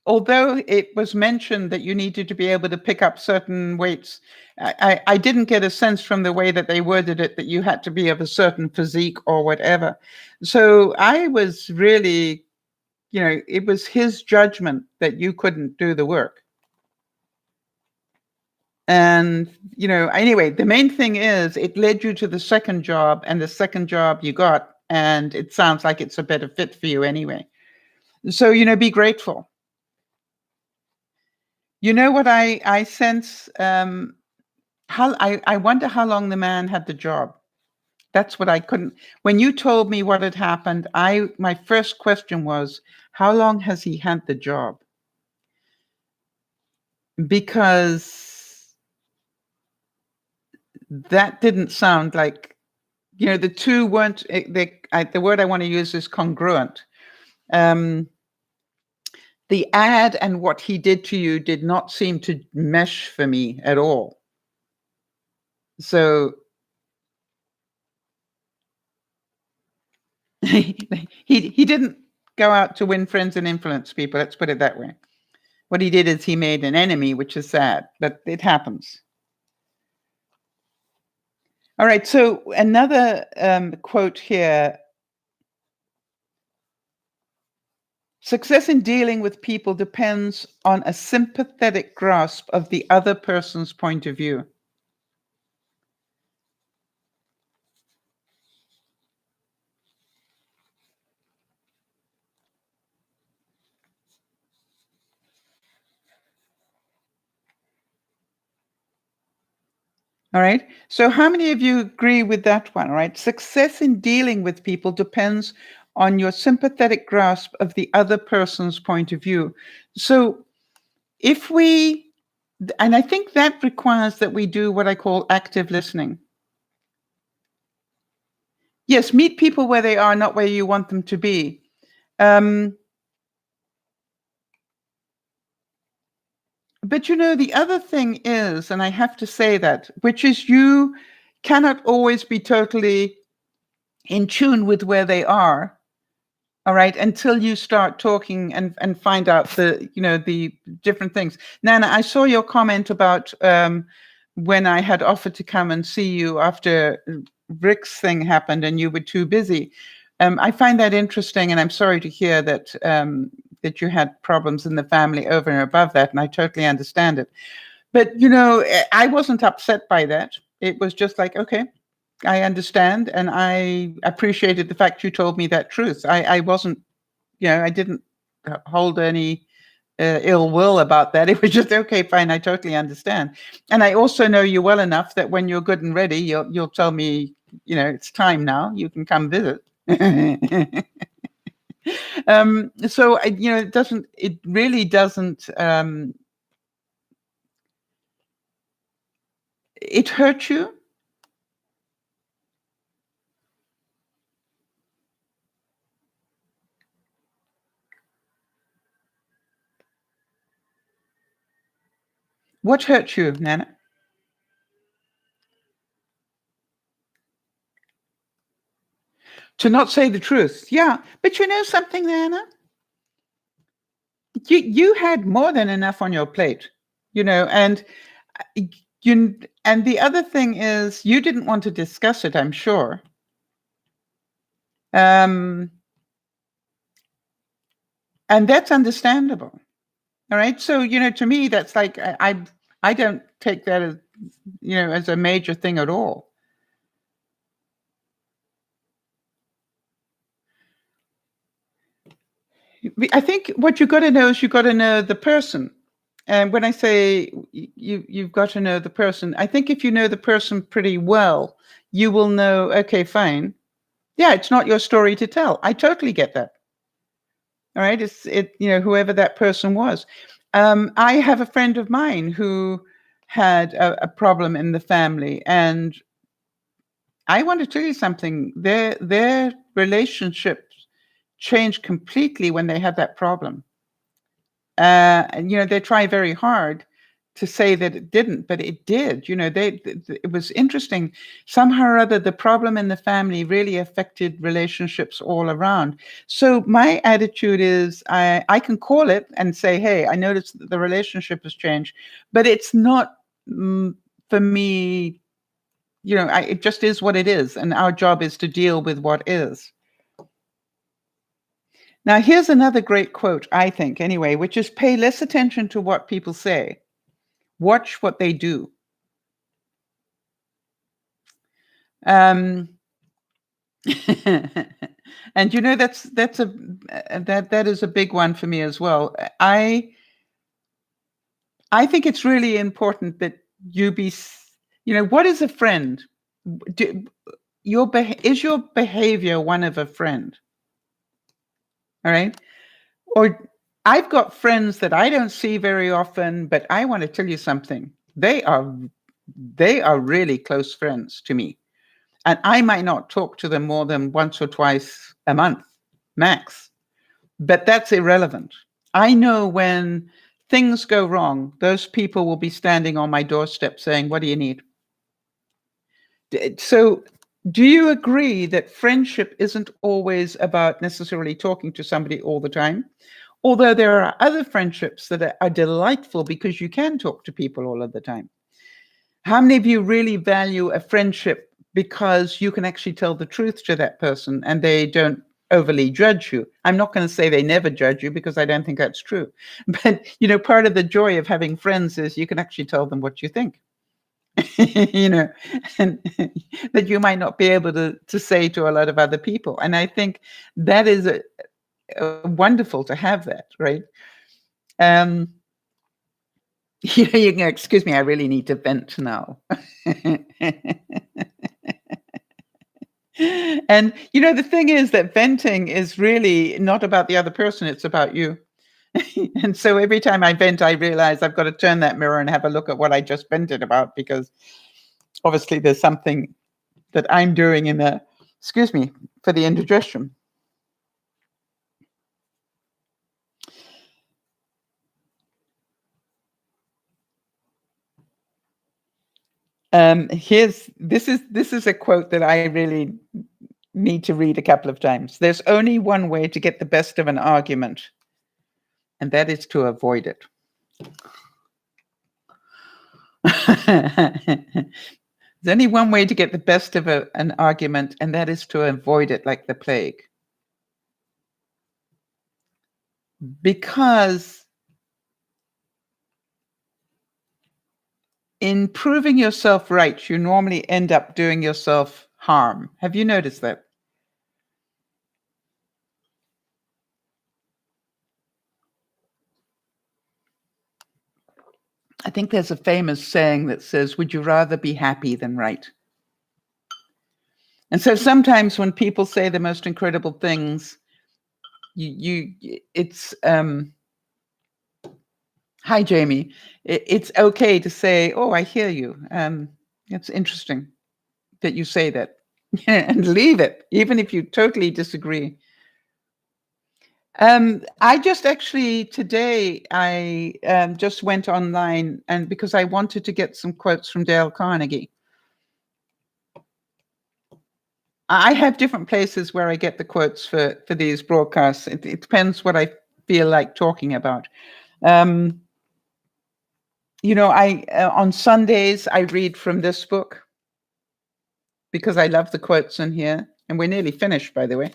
Speaker 1: although it was mentioned that you needed to be able to pick up certain weights, I didn't get a sense from the way that they worded it that you had to be of a certain physique or whatever. So I was really, it was his judgment that you couldn't do the work. And, anyway, the main thing is it led you to the second job, and the second job you got, and it sounds like it's a better fit for you anyway. So, be grateful. You know what I sense? I wonder how long the man had the job. That's what I couldn't. When you told me what had happened, my first question was, how long has he had the job? Because that didn't sound like, the two weren't. The word I want to use is congruent. the ad and what he did to you did not seem to mesh for me at all. So he didn't go out to win friends and influence people. Let's put it that way. What he did is he made an enemy, which is sad, but it happens. All right. So another quote here. Success in dealing with people depends on a sympathetic grasp of the other person's point of view. All right. So how many of you agree with that one? All right. Success in dealing with people depends on your sympathetic grasp of the other person's point of view. So if we, and I think that requires that we do what I call active listening. Yes, meet people where they are, not where you want them to be. But the other thing is, and I have to say that, which is you cannot always be totally in tune with where they are, all right, until you start talking and find out the different things. Nana, I saw your comment about when I had offered to come and see you after Rick's thing happened and you were too busy. I find that interesting, and I'm sorry to hear that that you had problems in the family over and above that, and I totally understand it. But I wasn't upset by that. It was just like, okay, I understand, and I appreciated the fact you told me that truth. I wasn't, I didn't hold any ill will about that. It was just, okay, fine, I totally understand. And I also know you well enough that when you're good and ready, you'll tell me, it's time now. You can come visit. So it really doesn't. It hurt you. What hurt you, Nana? To not say the truth. Yeah. But you know something, Nana? You had more than enough on your plate, and and the other thing is you didn't want to discuss it, I'm sure. And that's understandable. All right. So, to me, that's like, I don't take that as, as a major thing at all. I think what you got to know is you got to know the person. And when I say you've got to know the person, I think if you know the person pretty well, you will know, okay, fine. Yeah, it's not your story to tell. I totally get that. All right. Whoever that person was. I have a friend of mine who had a problem in the family, and I want to tell you something. Their relationship changed completely when they had that problem. And they try very hard to say that it didn't, but it did. It was interesting. Somehow or other, the problem in the family really affected relationships all around. So my attitude is, I can call it and say, hey, I noticed that the relationship has changed, but it's not for me. It just is what it is, and our job is to deal with what is. Now, here's another great quote, I think, anyway, which is pay less attention to what people say. Watch what they do. And that is a big one for me as well. I think it's really important that you be, what is a friend? Is your behavior one of a friend? All right. Or I've got friends that I don't see very often, but I want to tell you something. They are really close friends to me. And I might not talk to them more than once or twice a month, max. But that's irrelevant. I know when things go wrong, those people will be standing on my doorstep saying, "What do you need?" So, do you agree that friendship isn't always about necessarily talking to somebody all the time? Although there are other friendships that are delightful because you can talk to people all of the time. How many of you really value a friendship because you can actually tell the truth to that person and they don't overly judge you? I'm not going to say they never judge you because I don't think that's true. But, part of the joy of having friends is you can actually tell them what you think. you know, and that you might not be able to say to a lot of other people. And I think that is wonderful to have that, right? Um, you can excuse me, I really need to vent now. And the thing is that venting is really not about the other person, it's about you. And so every time I vent, I realize I've got to turn that mirror and have a look at what I just vented about, because obviously there's something that I'm doing in the, excuse me, for the indigestion. This is a quote that I really need to read a couple of times. There's only one way to get the best of an argument, and that is to avoid it. There's only one way to get the best of an argument, and that is to avoid it like the plague. Because in proving yourself right, you normally end up doing yourself harm. Have you noticed that? I think there's a famous saying that says, "Would you rather be happy than right?" And so sometimes when people say the most incredible things, it's hi Jamie, it's okay to say, "Oh, I hear you. It's interesting that you say that," and leave it, even if you totally disagree. I just actually today I just went online, and because I wanted to get some quotes from Dale Carnegie. I have different places where I get the quotes for these broadcasts. It depends what I feel like talking about. Um, I on Sundays I read from this book because I love the quotes in here, and we're nearly finished, by the way.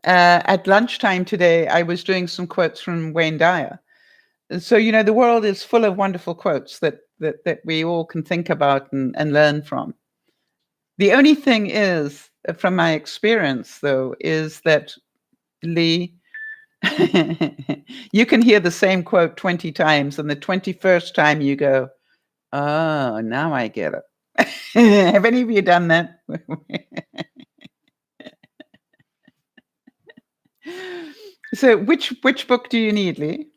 Speaker 1: At lunchtime today, I was doing some quotes from Wayne Dyer. So the world is full of wonderful quotes that we all can think about and learn from. The only thing is, from my experience, though, is that Lee, you can hear the same quote 20 times, and the 21st time you go, "Oh, now I get it." Have any of you done that? So which book do you need, Lee?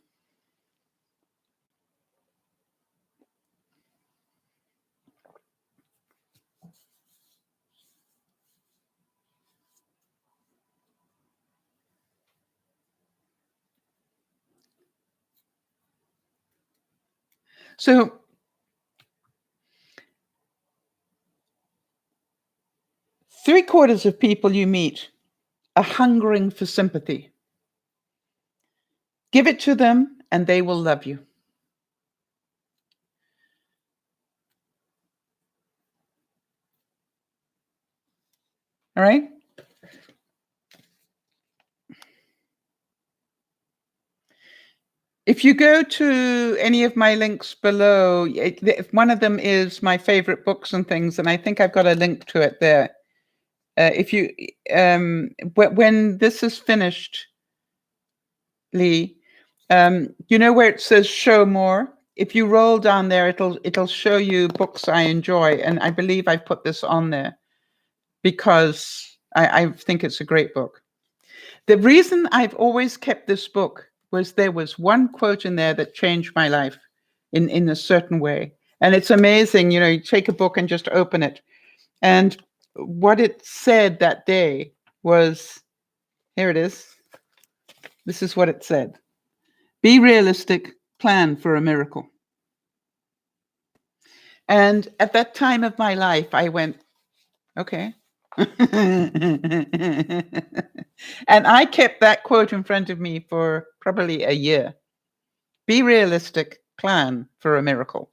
Speaker 1: So 3/4 of people you meet are hungering for sympathy. Give it to them and they will love you. All right? If you go to any of my links below, one of them is my favorite books and things, and I think I've got a link to it there. If you, when this is finished, Lee, where it says "Show More." If you roll down there, it'll show you books I enjoy, and I believe I've put this on there because I think it's a great book. The reason I've always kept this book was there was one quote in there that changed my life in a certain way. And it's amazing, you take a book and just open it. And what it said that day was, here it is. This is what it said. Be realistic, plan for a miracle. And at that time of my life, I went, okay. And I kept that quote in front of me for probably a year. Be realistic, plan for a miracle.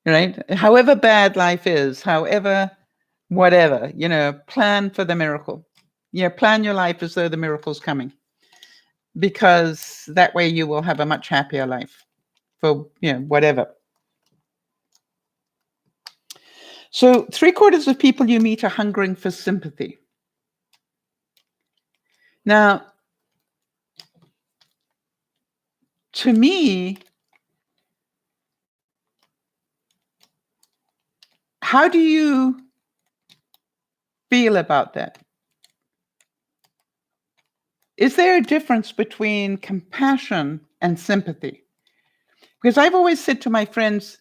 Speaker 1: Right? However bad life is, however, whatever, plan for the miracle. Plan your life as though the miracle's coming, because that way you will have a much happier life for, whatever. So 3/4 of people you meet are hungering for sympathy. Now, to me, how do you feel about that? Is there a difference between compassion and sympathy? Because I've always said to my friends,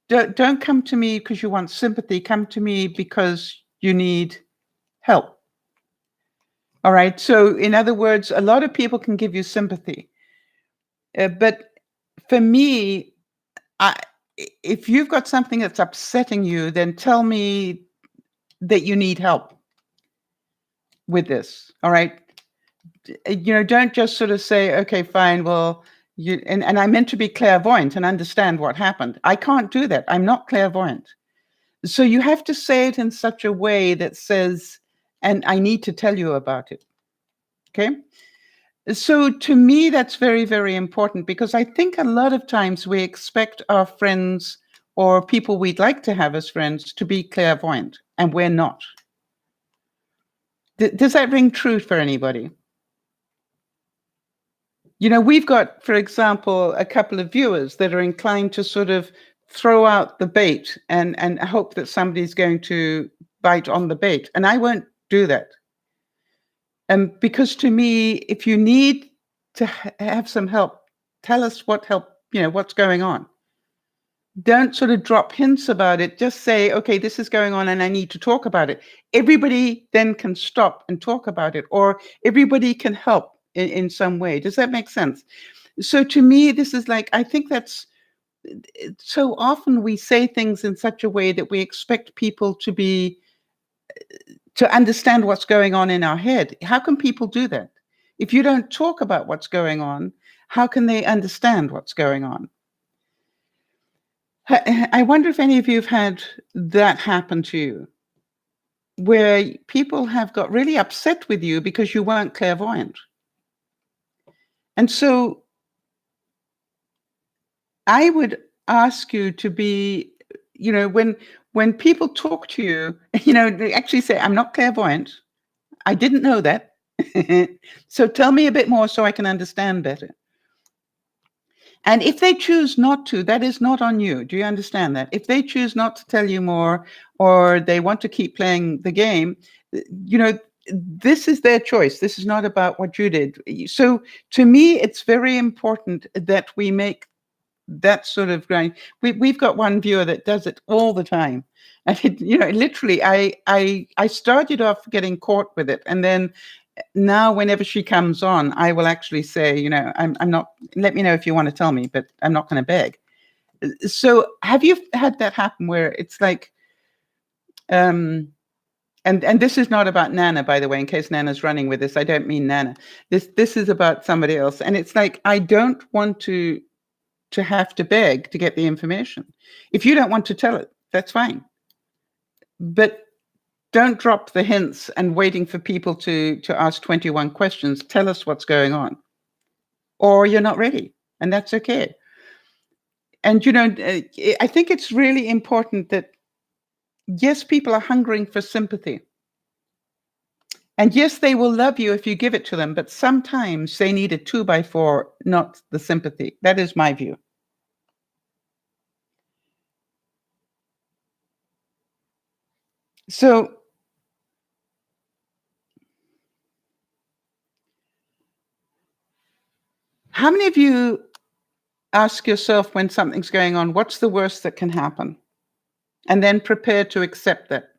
Speaker 1: don't come to me because you want sympathy. Come to me because you need help. All right. So in other words, a lot of people can give you sympathy. But for me, if you've got something that's upsetting you, then tell me that you need help with this. All right. Don't just sort of say, okay, fine. Well, and I meant to be clairvoyant and understand what happened. I can't do that. I'm not clairvoyant. So you have to say it in such a way that says, and I need to tell you about it. Okay. So to me, that's very, very important, because I think a lot of times we expect our friends or people we'd like to have as friends to be clairvoyant, and we're not. Does that ring true for anybody? We've got, for example, a couple of viewers that are inclined to sort of throw out the bait and hope that somebody's going to bite on the bait. And I won't do that. Because to me, if you need to have some help, tell us what help, what's going on. Don't sort of drop hints about it. Just say, okay, this is going on and I need to talk about it. Everybody then can stop and talk about it, or everybody can help in some way. Does that make sense? So to me, this is like, I think that's so often we say things in such a way that we expect people to understand what's going on in our head. How can people do that? If you don't talk about what's going on, how can they understand what's going on? I wonder if any of you have had that happen to you, where people have got really upset with you because you weren't clairvoyant. And so I would ask you to be, when people talk to you, they actually say, I'm not clairvoyant. I didn't know that. So tell me a bit more so I can understand better. And if they choose not to, that is not on you. Do you understand that? If they choose not to tell you more, or they want to keep playing the game, this is their choice. This is not about what you did. So to me, it's very important that we make that sort of grind. We've got one viewer that does it all the time. And literally, I started off getting caught with it, and then now whenever she comes on, I will actually say, I'm not. Let me know if you want to tell me, but I'm not going to beg. So, have you had that happen where it's like, and this is not about Nana, by the way, in case Nana's running with this. I don't mean Nana. This is about somebody else, and it's like I don't want to have to beg to get the information. If you don't want to tell it, that's fine. But don't drop the hints and waiting for people to ask 21 questions. Tell us what's going on. Or you're not ready, and that's okay. And, I think it's really important that, yes, people are hungering for sympathy. And yes, they will love you if you give it to them, but sometimes they need a 2x4, not the sympathy. That is my view. So how many of you ask yourself when something's going on, what's the worst that can happen? And then prepare to accept that.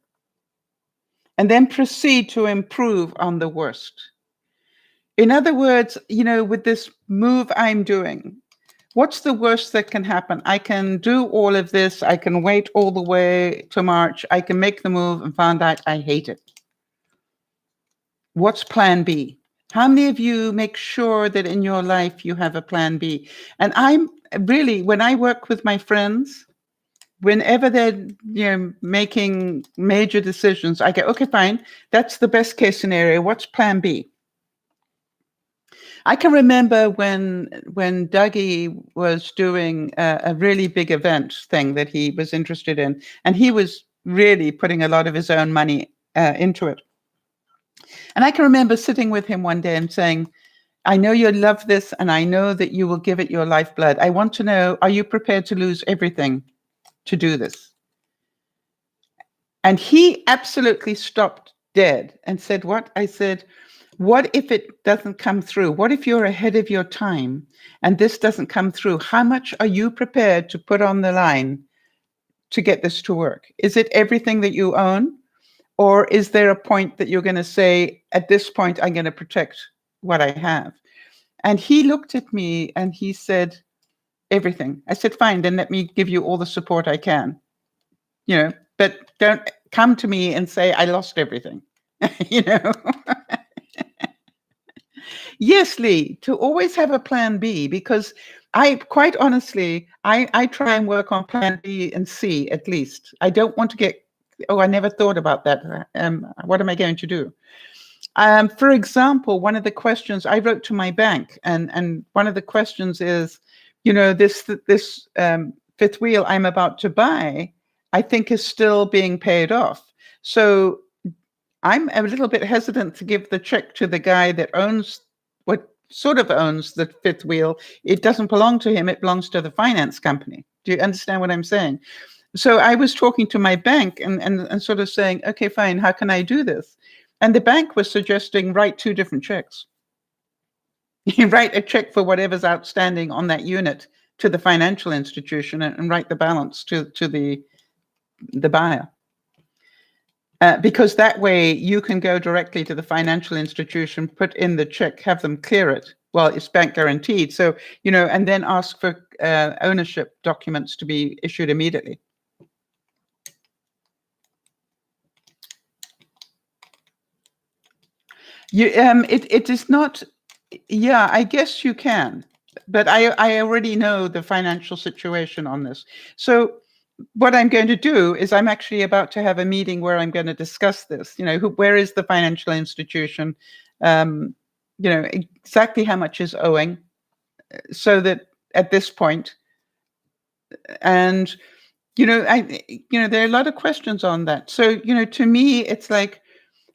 Speaker 1: And then proceed to improve on the worst. In other words, with this move I'm doing, what's the worst that can happen? I can do all of this. I can wait all the way to March. I can make the move and find out I hate it. What's plan B? How many of you make sure that in your life you have a plan B? And I'm really, when I work with my friends, whenever they're making major decisions, I go, okay, fine. That's the best case scenario. What's plan B? I can remember when Dougie was doing a really big event thing that he was interested in, and he was really putting a lot of his own money into it. And I can remember sitting with him one day and saying, I know you love this, and I know that you will give it your lifeblood. I want to know, are you prepared to lose everything to do this? And he absolutely stopped dead and said, what? I said, what if it doesn't come through? What if you're ahead of your time and this doesn't come through? How much are you prepared to put on the line to get this to work? Is it everything that you own? Or is there a point that you're going to say, at this point, I'm going to protect what I have? And he looked at me and he said, everything. I said, fine, then let me give you all the support I can. But don't come to me and say, I lost everything. Yes, Lee, to always have a plan B, because I quite honestly, I try and work on plan B and C at least. I don't want to get, oh, I never thought about that. What am I going to do? For example, one of the questions I wrote to my bank, and one of the questions is, this fifth wheel I'm about to buy, I think is still being paid off. So I'm a little bit hesitant to give the check to the guy that owns what sort of owns the fifth wheel. It doesn't belong to him. It belongs to the finance company. Do you understand what I'm saying? So I was talking to my bank and sort of saying, okay, fine, how can I do this? And the bank was suggesting write 2 different checks. You write a check for whatever's outstanding on that unit to the financial institution and write the balance to the buyer. Because that way you can go directly to the financial institution, put in the check, have them clear it. Well, it's bank guaranteed. So, and then ask for ownership documents to be issued immediately. It is not, yeah, I guess you can, but I already know the financial situation on this. So what I'm going to do is I'm actually about to have a meeting where I'm going to discuss this. Where is the financial institution? Exactly how much is owing, so that at this point, and there are a lot of questions on that. So to me, it's like,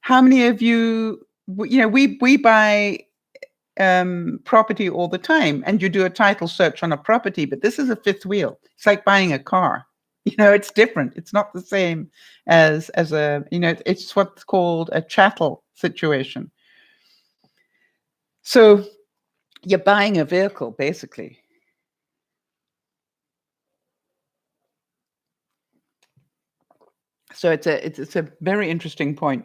Speaker 1: how many of you, we buy property all the time, and you do a title search on a property, but this is a fifth wheel. It's like buying a car. It's different. It's not the same as a, it's what's called a chattel situation. So you're buying a vehicle, basically. So it's a very interesting point.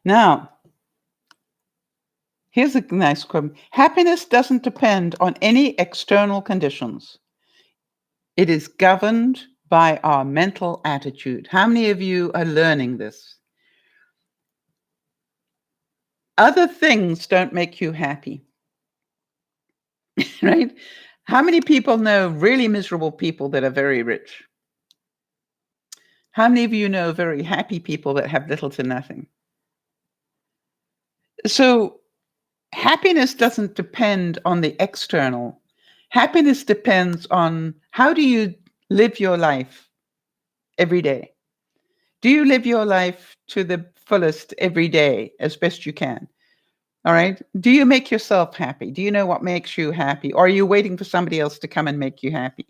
Speaker 1: Now, here's a nice quote. Happiness doesn't depend on any external conditions. It is governed by our mental attitude. How many of you are learning this? Other things don't make you happy, right? How many people know really miserable people that are very rich? How many of you know very happy people that have little to nothing? So happiness doesn't depend on the external. Happiness depends on, how do you live your life every day? Do you live your life to the fullest every day as best you can? All right. Do you make yourself happy? Do you know what makes you happy? Or are you waiting for somebody else to come and make you happy?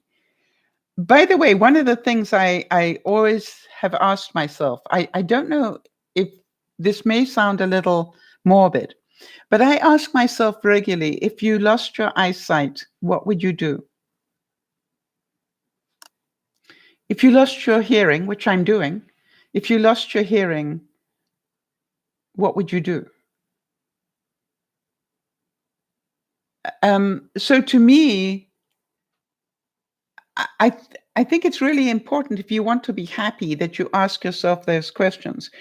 Speaker 1: By the way, one of the things I always have asked myself, I don't know if this may sound a little morbid, but I ask myself regularly, if you lost your eyesight, what would you do? If you lost your hearing, which I'm doing, if you lost your hearing, what would you do? So to me, I think it's really important if you want to be happy that you ask yourself those questions.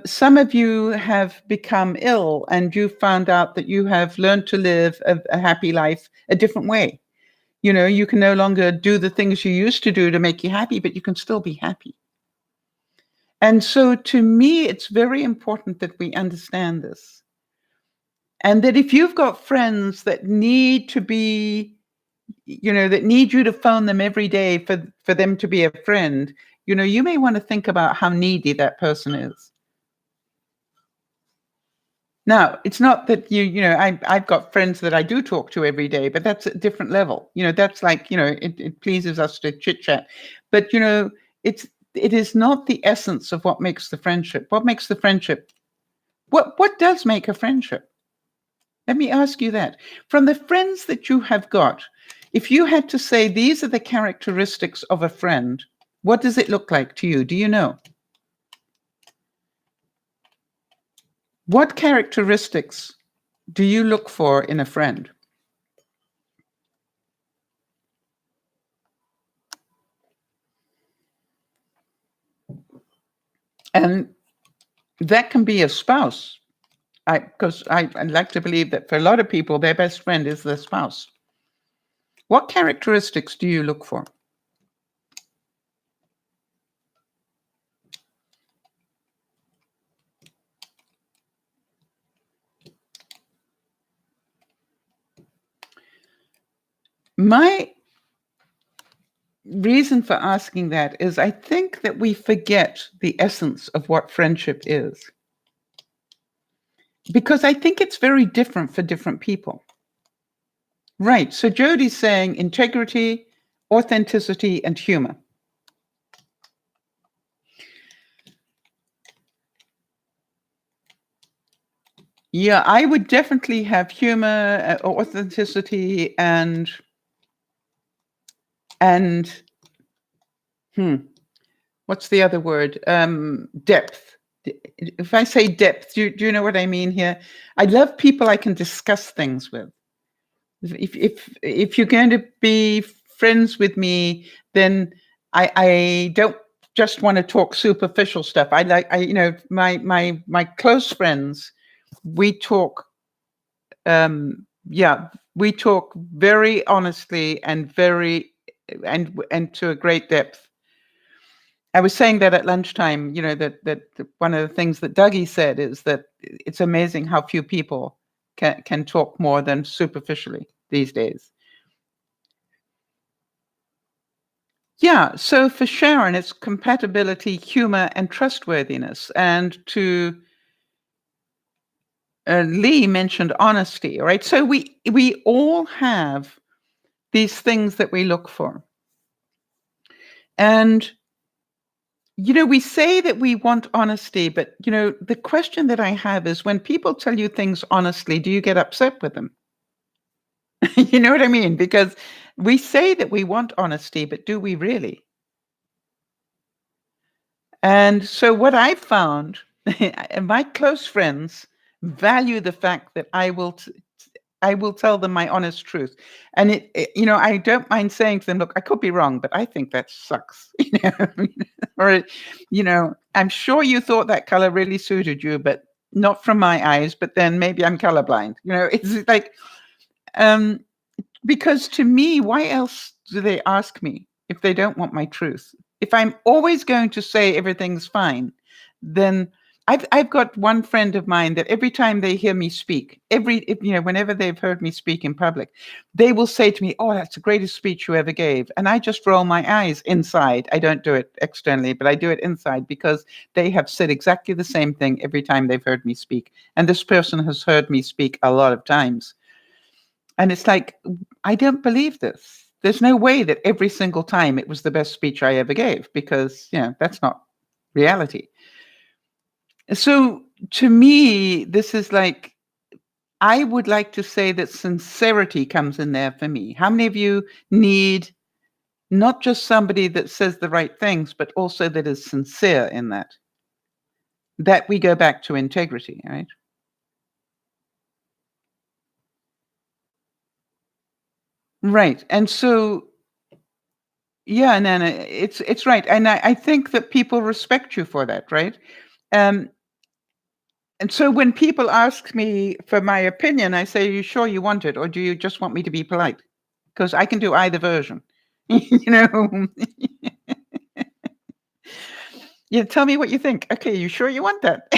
Speaker 1: Some of you have become ill and you found out that you have learned to live a happy life a different way. You can no longer do the things you used to do to make you happy, but you can still be happy. And so to me, it's very important that we understand this. And that if you've got friends that need to be, that need you to phone them every day for them to be a friend, you may want to think about how needy that person is. Now, it's not that I've got friends that I do talk to every day, but that's a different level. That's like, it pleases us to chit chat. But, it is not the essence of what makes the friendship. What makes the friendship? What does make a friendship? Let me ask you that. From the friends that you have got, if you had to say these are the characteristics of a friend, what does it look like to you? Do you know? What characteristics do you look for in a friend? And that can be a spouse. Because I'd like to believe that for a lot of people, their best friend is their spouse. What characteristics do you look for? My reason for asking that is I think that we forget the essence of what friendship is. Because I think it's very different for different people. Right. So Jodi's saying integrity, authenticity, and humor. Yeah, I would definitely have humor, authenticity, and what's the other word? Depth. If I say depth, do you know what I mean here? I love people I can discuss things with. If you're going to be friends with me, then I don't just want to talk superficial stuff. My close friends, we talk we talk very honestly and and to a great depth. I was saying that at lunchtime, that one of the things that Dougie said is that it's amazing how few people can talk more than superficially these days. Yeah, so for Sharon, it's compatibility, humor, and trustworthiness. And to Lee mentioned honesty, right? So we all have these things that we look for. And we say that we want honesty, but the question that I have is when people tell you things honestly, do you get upset with them? You know what I mean? Because we say that we want honesty, but do we really? And so what I found, and my close friends value the fact that I will tell them my honest truth. And I don't mind saying to them, look, I could be wrong, but I think that sucks. Or, I'm sure you thought that color really suited you, but not from my eyes, but then maybe I'm colorblind. It's like, because to me, why else do they ask me if they don't want my truth? If I'm always going to say everything's fine, then I've got one friend of mine that every time they hear me speak, whenever they've heard me speak in public, they will say to me, "Oh, that's the greatest speech you ever gave." And I just roll my eyes inside. I don't do it externally, but I do it inside because they have said exactly the same thing every time they've heard me speak. And this person has heard me speak a lot of times. And it's like, I don't believe this. There's no way that every single time it was the best speech I ever gave because, that's not reality. So to me, this is like, I would like to say that sincerity comes in there for me. How many of you need not just somebody that says the right things, but also that is sincere in that? that we go back to integrity, right? Right. And so, yeah, Nana, it's right. And I think that people respect you for that, right? Um, and so when people ask me for my opinion, I say, "Are you sure you want it, or do you just want me to be polite?" Because I can do either version. you know, yeah, tell me what you think. Okay, you sure you want that?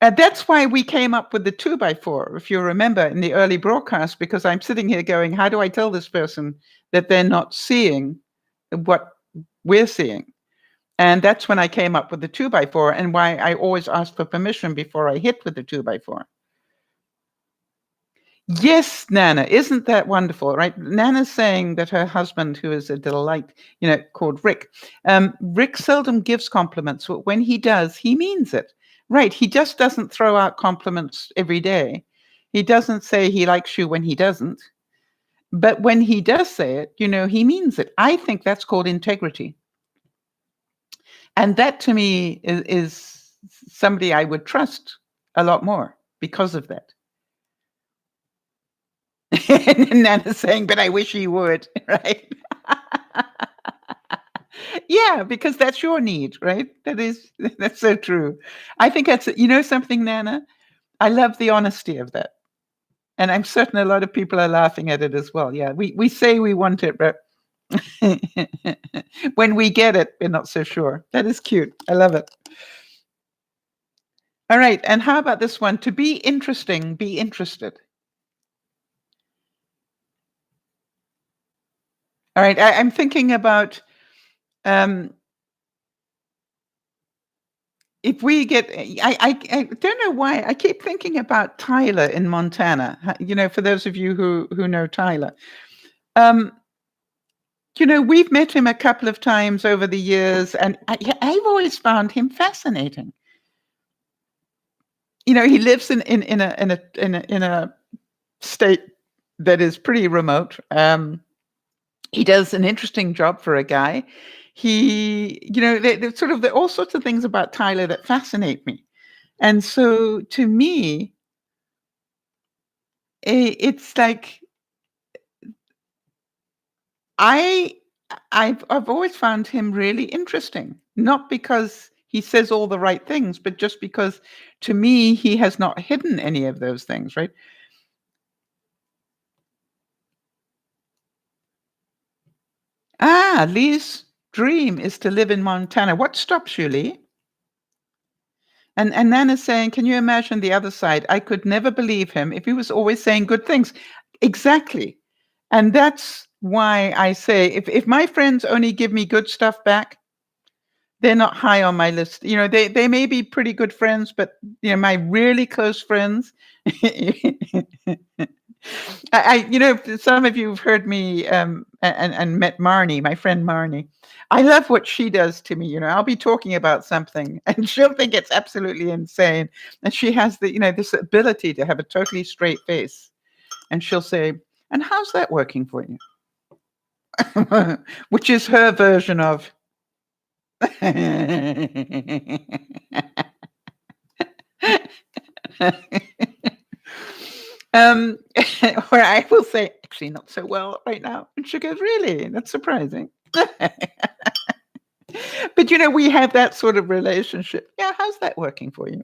Speaker 1: And that's why we came up with the 2x4, if you remember, in the early broadcast, because I'm sitting here going, how do I tell this person that they're not seeing what we're seeing? And that's when I came up with the 2x4, and why I always ask for permission before I hit with the 2x4. Yes, Nana, isn't that wonderful, right? Nana's saying that her husband, who is a delight, called Rick, Rick seldom gives compliments, but when he does, he means it. Right. He just doesn't throw out compliments every day. He doesn't say he likes you when he doesn't. But when he does say it, he means it. I think that's called integrity. And that to me is somebody I would trust a lot more because of that. And Nana's saying, but I wish he would, right? Yeah, because that's your need, right? That's so true. I think that's, something, Nana? I love the honesty of that. And I'm certain a lot of people are laughing at it as well. Yeah, we say we want it, but when we get it, we're not so sure. That is cute. I love it. All right. And how about this one? To be interesting, be interested. All right. I'm thinking about um, if we get, I don't know why, I keep thinking about Tyler in Montana. For those of you who know Tyler. Um, we've met him a couple of times over the years, and I've always found him fascinating. He lives in a state that is pretty remote. He does an interesting job for a guy. There's sort of all sorts of things about Tyler that fascinate me. And so to me, it's like I I've always found him really interesting, not because he says all the right things, but just because to me he has not hidden any of those things, right? Lee's dream is to live in Montana. What stops you, Lee? And Nana's saying, can you imagine the other side? I could never believe him if he was always saying good things. Exactly. And that's why I say if my friends only give me good stuff back, they're not high on my list. They may be pretty good friends, but my really close friends. Some of you have heard me and met Marnie, my friend Marnie. I love what she does to me. I'll be talking about something and she'll think it's absolutely insane. And she has this ability to have a totally straight face. And she'll say, and how's that working for you? Which is her version of Um, or I will say, actually, not so well right now. And she goes, really? That's surprising. But we have that sort of relationship. Yeah, how's that working for you?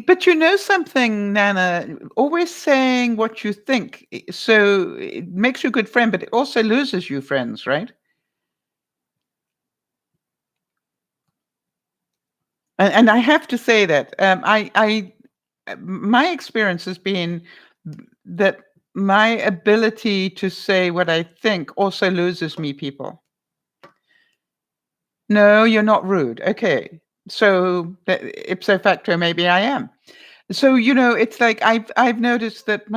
Speaker 1: But something, Nana, always saying what you think. So it makes you a good friend, but it also loses you friends, right? And I have to say that my experience has been that my ability to say what I think also loses me people. No, you're not rude. Okay. So ipso facto, maybe I am. So, it's like I've noticed that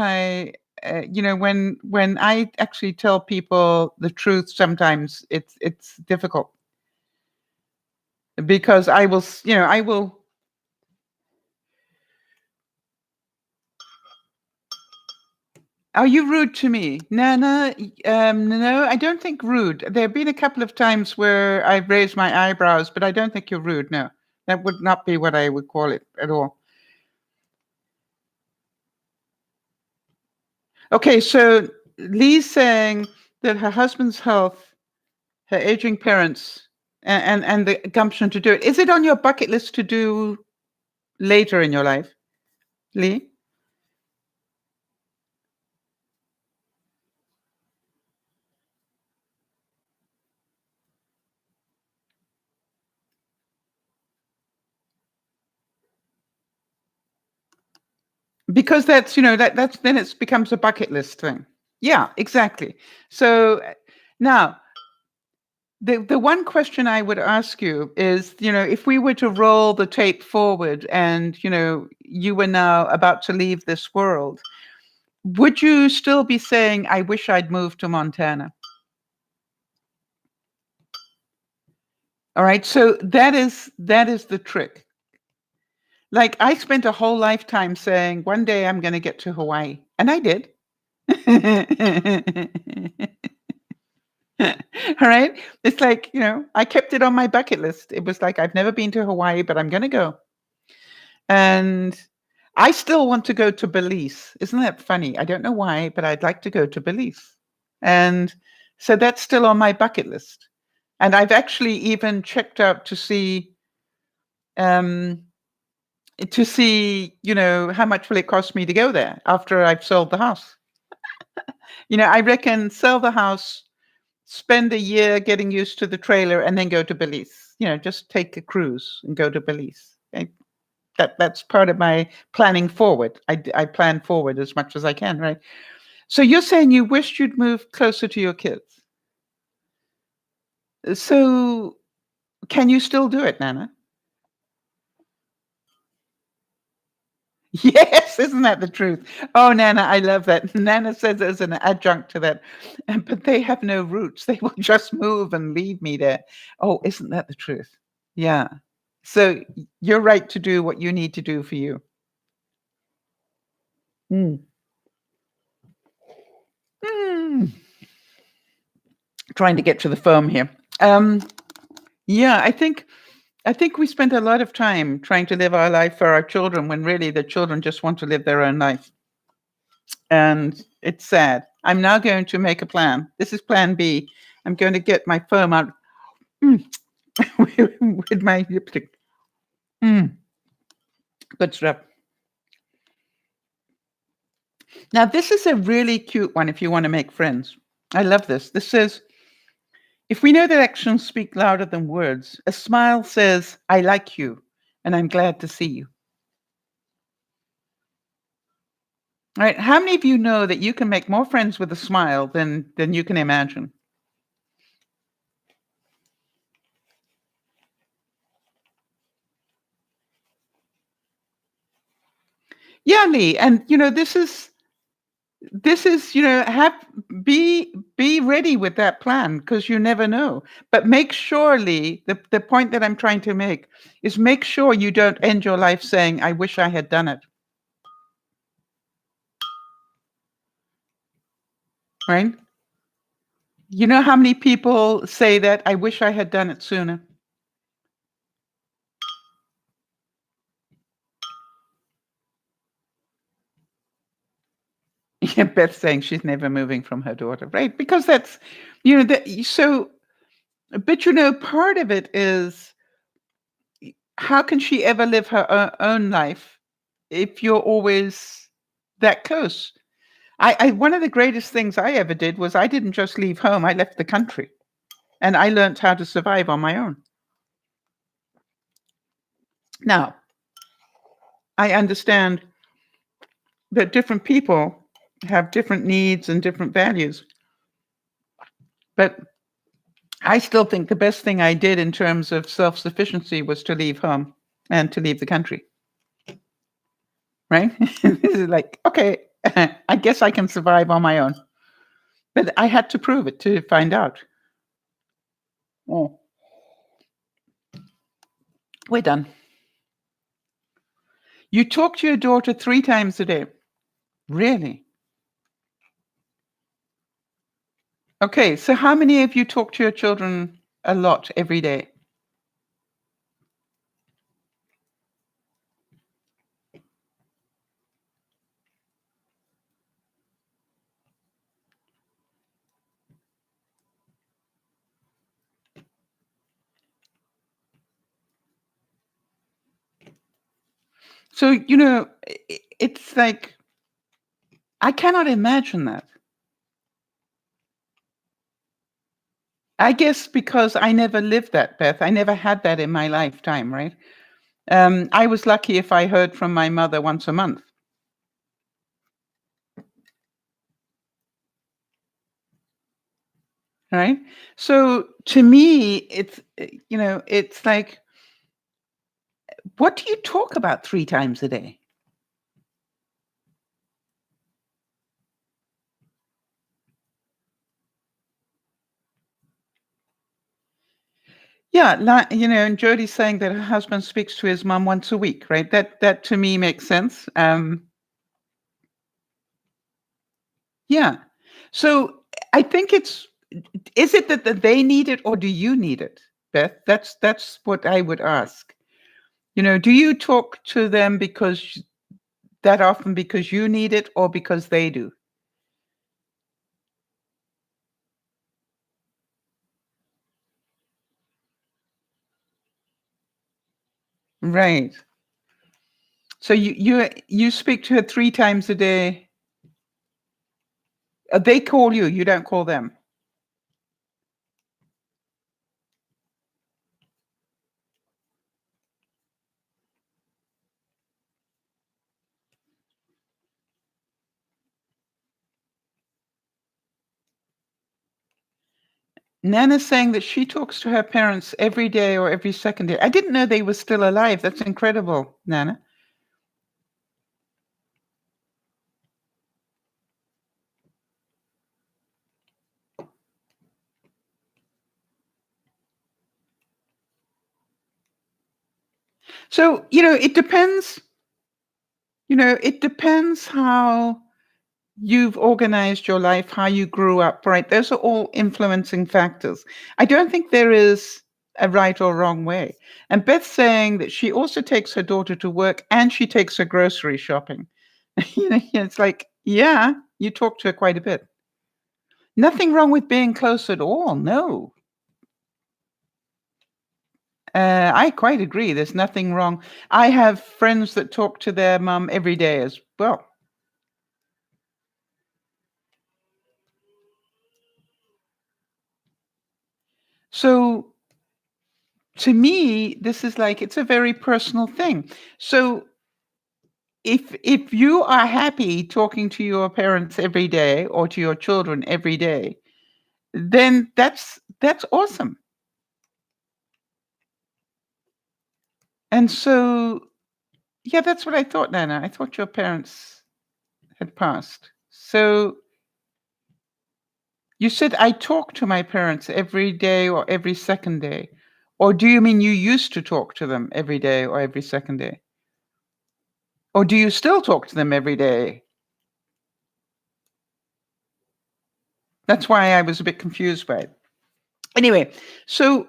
Speaker 1: when I actually tell people the truth, sometimes it's difficult because I will Are you rude to me? Nana, no, I don't think rude. There have been a couple of times where I've raised my eyebrows, but I don't think you're rude. No, that would not be what I would call it at all. Okay, so Lee's saying that her husband's health, her aging parents, and the gumption to do it. Is it on your bucket list to do later in your life, Lee? Because that's, that's then it becomes a bucket list thing. Yeah, exactly. So now the one question I would ask you is, if we were to roll the tape forward and, you were now about to leave this world, would you still be saying, I wish I'd moved to Montana? All right. So that is the trick. Like I spent a whole lifetime saying one day I'm going to get to Hawaii, and I did. All right. It's like, I kept it on my bucket list. It was like, I've never been to Hawaii, but I'm going to go. And I still want to go to Belize. Isn't that funny? I don't know why, but I'd like to go to Belize. And so that's still on my bucket list. And I've actually even checked out um, to see, how much will it cost me to go there after I've sold the house. I reckon sell the house, spend a year getting used to the trailer, and then go to Belize. Just take a cruise and go to Belize. That's part of my planning forward. I plan forward as much as I can, right? So you're saying you wished you'd moved closer to your kids. So can you still do it, Nana? Yes, isn't that the truth? Oh, Nana, I love that. Nana says as an adjunct to that, but they have no roots. They will just move and leave me there. Oh, isn't that the truth? Yeah. So you're right to do what you need to do for you. Mm. Mm. Trying to get to the foam here. Yeah, I think we spent a lot of time trying to live our life for our children when really the children just want to live their own life. And it's sad. I'm now going to make a plan. This is plan B. I'm going to get my foam out with my lipstick. Mm, good stuff. Now, this is a really cute one if you want to make friends. I love this. This says, if we know that actions speak louder than words, a smile says, I like you, and I'm glad to see you. All right. How many of you know that you can make more friends with a smile than you can imagine? Yeah, Lee. And this is have be ready with that plan because you never know. But make sure, Lee, the point that I'm trying to make is make sure you don't end your life saying, I wish I had done it. Right? You know how many people say that, I wish I had done it sooner? Yeah, Beth saying she's never moving from her daughter, right? Because that's, that. So, but part of it is, how can she ever live her own life if you're always that close? One of the greatest things I ever did was I didn't just leave home; I left the country, and I learned how to survive on my own. Now, I understand that different people have different needs and different values, but I still think the best thing I did in terms of self-sufficiency was to leave home and to leave the country. Right? This is like, okay, I guess I can survive on my own. But I had to prove it to find out. Oh, we're done. You talk to your daughter 3 times a day. Really? Okay, so how many of you talk to your children a lot every day? So, it's like I cannot imagine that. I guess because I never lived that, Beth. I never had that in my lifetime, right? I was lucky if I heard from my mother once a month, right? So to me, it's like, what do you talk about 3 times a day? Yeah, like, and Jodie's saying that her husband speaks to his mom once a week, right? That to me makes sense. Yeah. So I think is it that they need it or do you need it, Beth? That's what I would ask. Do you talk to them that often because you need it or because they do? Right. So you speak to her 3 times a day. They call you. You don't call them. Nana's saying that she talks to her parents every day or every second day. I didn't know they were still alive. That's incredible, Nana. So, it depends how you've organized your life, how you grew up, right? Those are all influencing factors. I don't think there is a right or wrong way. And Beth's saying that she also takes her daughter to work and she takes her grocery shopping. It's like, yeah, you talk to her quite a bit. Nothing wrong with being close at all. No. I quite agree. There's nothing wrong. I have friends that talk to their mum every day as well. So to me, this is like it's a very personal thing. So if you are happy talking to your parents every day or to your children every day, then that's awesome. And so yeah, that's what I thought, Nana. I thought your parents had passed. So you said I talk to my parents every day or every second day. Or do you mean you used to talk to them every day or every second day? Or do you still talk to them every day? That's why I was a bit confused by it. Anyway, so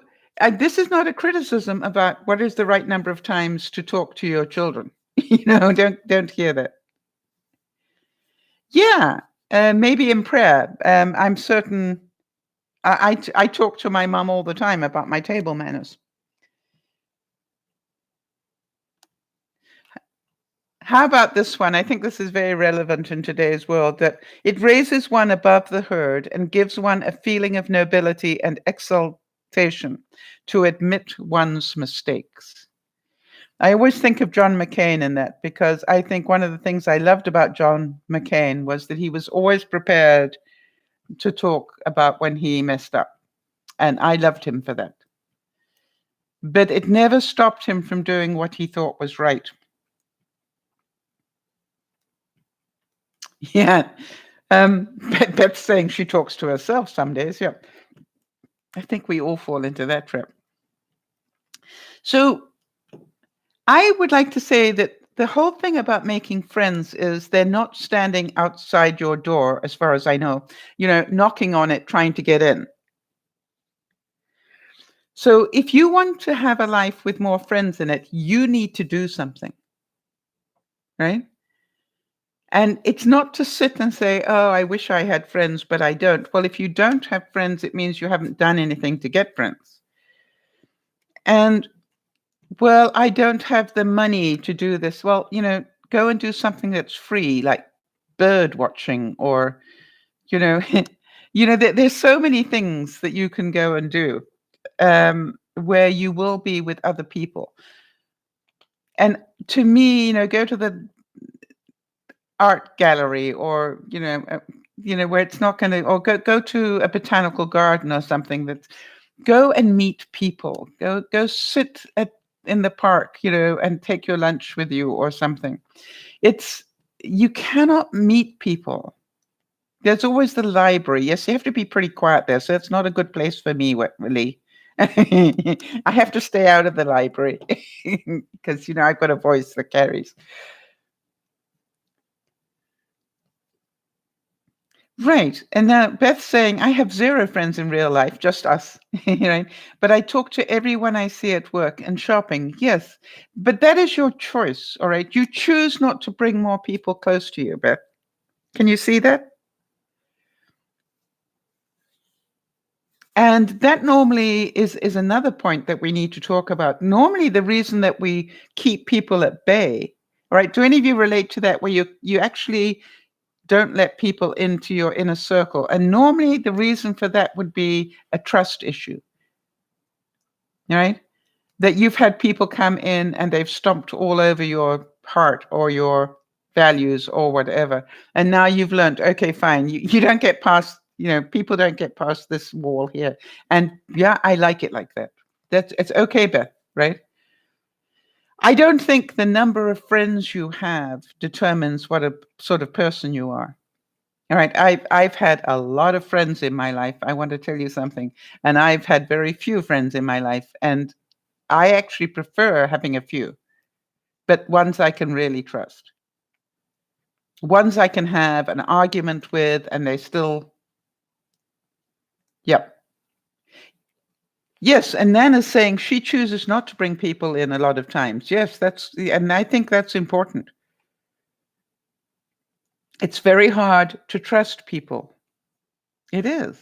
Speaker 1: this is not a criticism about what is the right number of times to talk to your children. Don't hear that. Yeah, maybe in prayer. I'm certain. I talk to my mom all the time about my table manners. How about this one? I think this is very relevant in today's world that it raises one above the herd and gives one a feeling of nobility and exaltation to admit one's mistakes. I always think of John McCain in that because I think one of the things I loved about John McCain was that he was always prepared to talk about when he messed up. And I loved him for that. But it never stopped him from doing what he thought was right. Yeah. Beth's saying she talks to herself some days. Yeah. I think we all fall into that trap. So I would like to say that The whole thing about making friends is they're not standing outside your door, as far as I know, knocking on it, trying to get in. So if you want to have a life with more friends in it, you need to do something, right? And it's not to sit and say, oh, I wish I had friends, but I don't. Well, if you don't have friends, it means you haven't done anything to get friends. And, well, I don't have the money to do this. Well, go and do something that's free, like bird watching, or, you know, there's so many things that you can go and do where you will be with other people. And to me, go to the art gallery, or where it's not going to, or go to a botanical garden or something. That go and meet people. Go sit in the park, and take your lunch with you or something. You cannot meet people. There's always the library. Yes, you have to be pretty quiet there, so it's not a good place for me, really. I have to stay out of the library because I've got a voice that carries. Right. And now Beth's saying, I have 0 friends in real life, just us, right? But I talk to everyone I see at work and shopping. Yes. But that is your choice, all right? You choose not to bring more people close to you, Beth. Can you see that? And that normally is another point that we need to talk about. Normally, the reason that we keep people at bay, all right? Do any of you relate to that, where you actually don't let people into your inner circle? And normally the reason for that would be a trust issue, right? That you've had people come in and they've stomped all over your heart or your values or whatever. And now you've learned, okay, fine, you don't get past, people don't get past this wall here. And yeah, I like it like that. It's okay, Beth, right? I don't think the number of friends you have determines what a sort of person you are. All right, I've had a lot of friends in my life. I want to tell you something. And I've had very few friends in my life. And I actually prefer having a few, but ones I can really trust. Ones I can have an argument with and they still, yep. Yes, and Nana's saying she chooses not to bring people in a lot of times. Yes, and I think that's important. It's very hard to trust people. It is.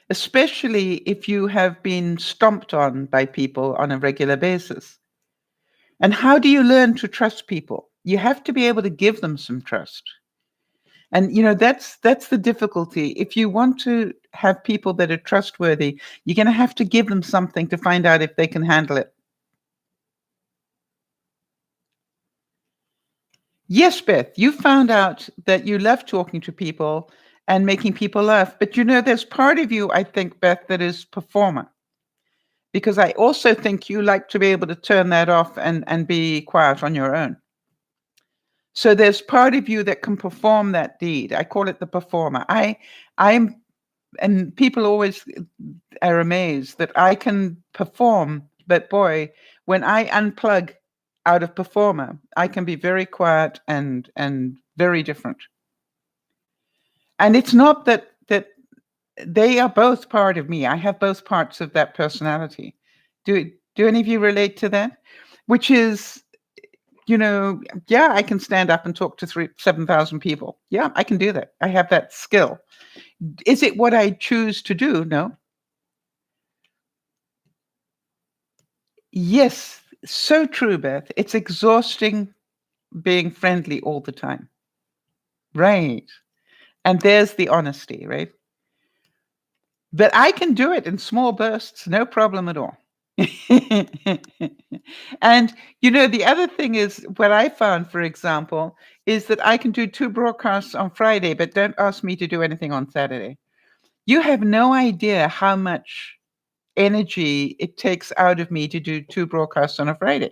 Speaker 1: Especially if you have been stomped on by people on a regular basis. And how do you learn to trust people? You have to be able to give them some trust. And that's the difficulty. If you want to have people that are trustworthy, you're going to have to give them something to find out if they can handle it. Yes, Beth, you found out that you love talking to people and making people laugh. But there's part of you, I think, Beth, that is performer. Because I also think you like to be able to turn that off and be quiet on your own. So there's part of you that can perform that deed. I call it the performer. And people always are amazed that I can perform, but boy, when I unplug out of performer, I can be very quiet and very different. And it's not that they are both part of me. I have both parts of that personality. Do any of you relate to that? Which is, yeah, I can stand up and talk to 7,000 people. Yeah, I can do that. I have that skill. Is it what I choose to do? No. Yes, so true, Beth. It's exhausting being friendly all the time. Right. And there's the honesty, right? But I can do it in small bursts, no problem at all. And, the other thing is what I found, for example, is that I can do 2 broadcasts on Friday, but don't ask me to do anything on Saturday. You have no idea how much energy it takes out of me to do 2 broadcasts on a Friday.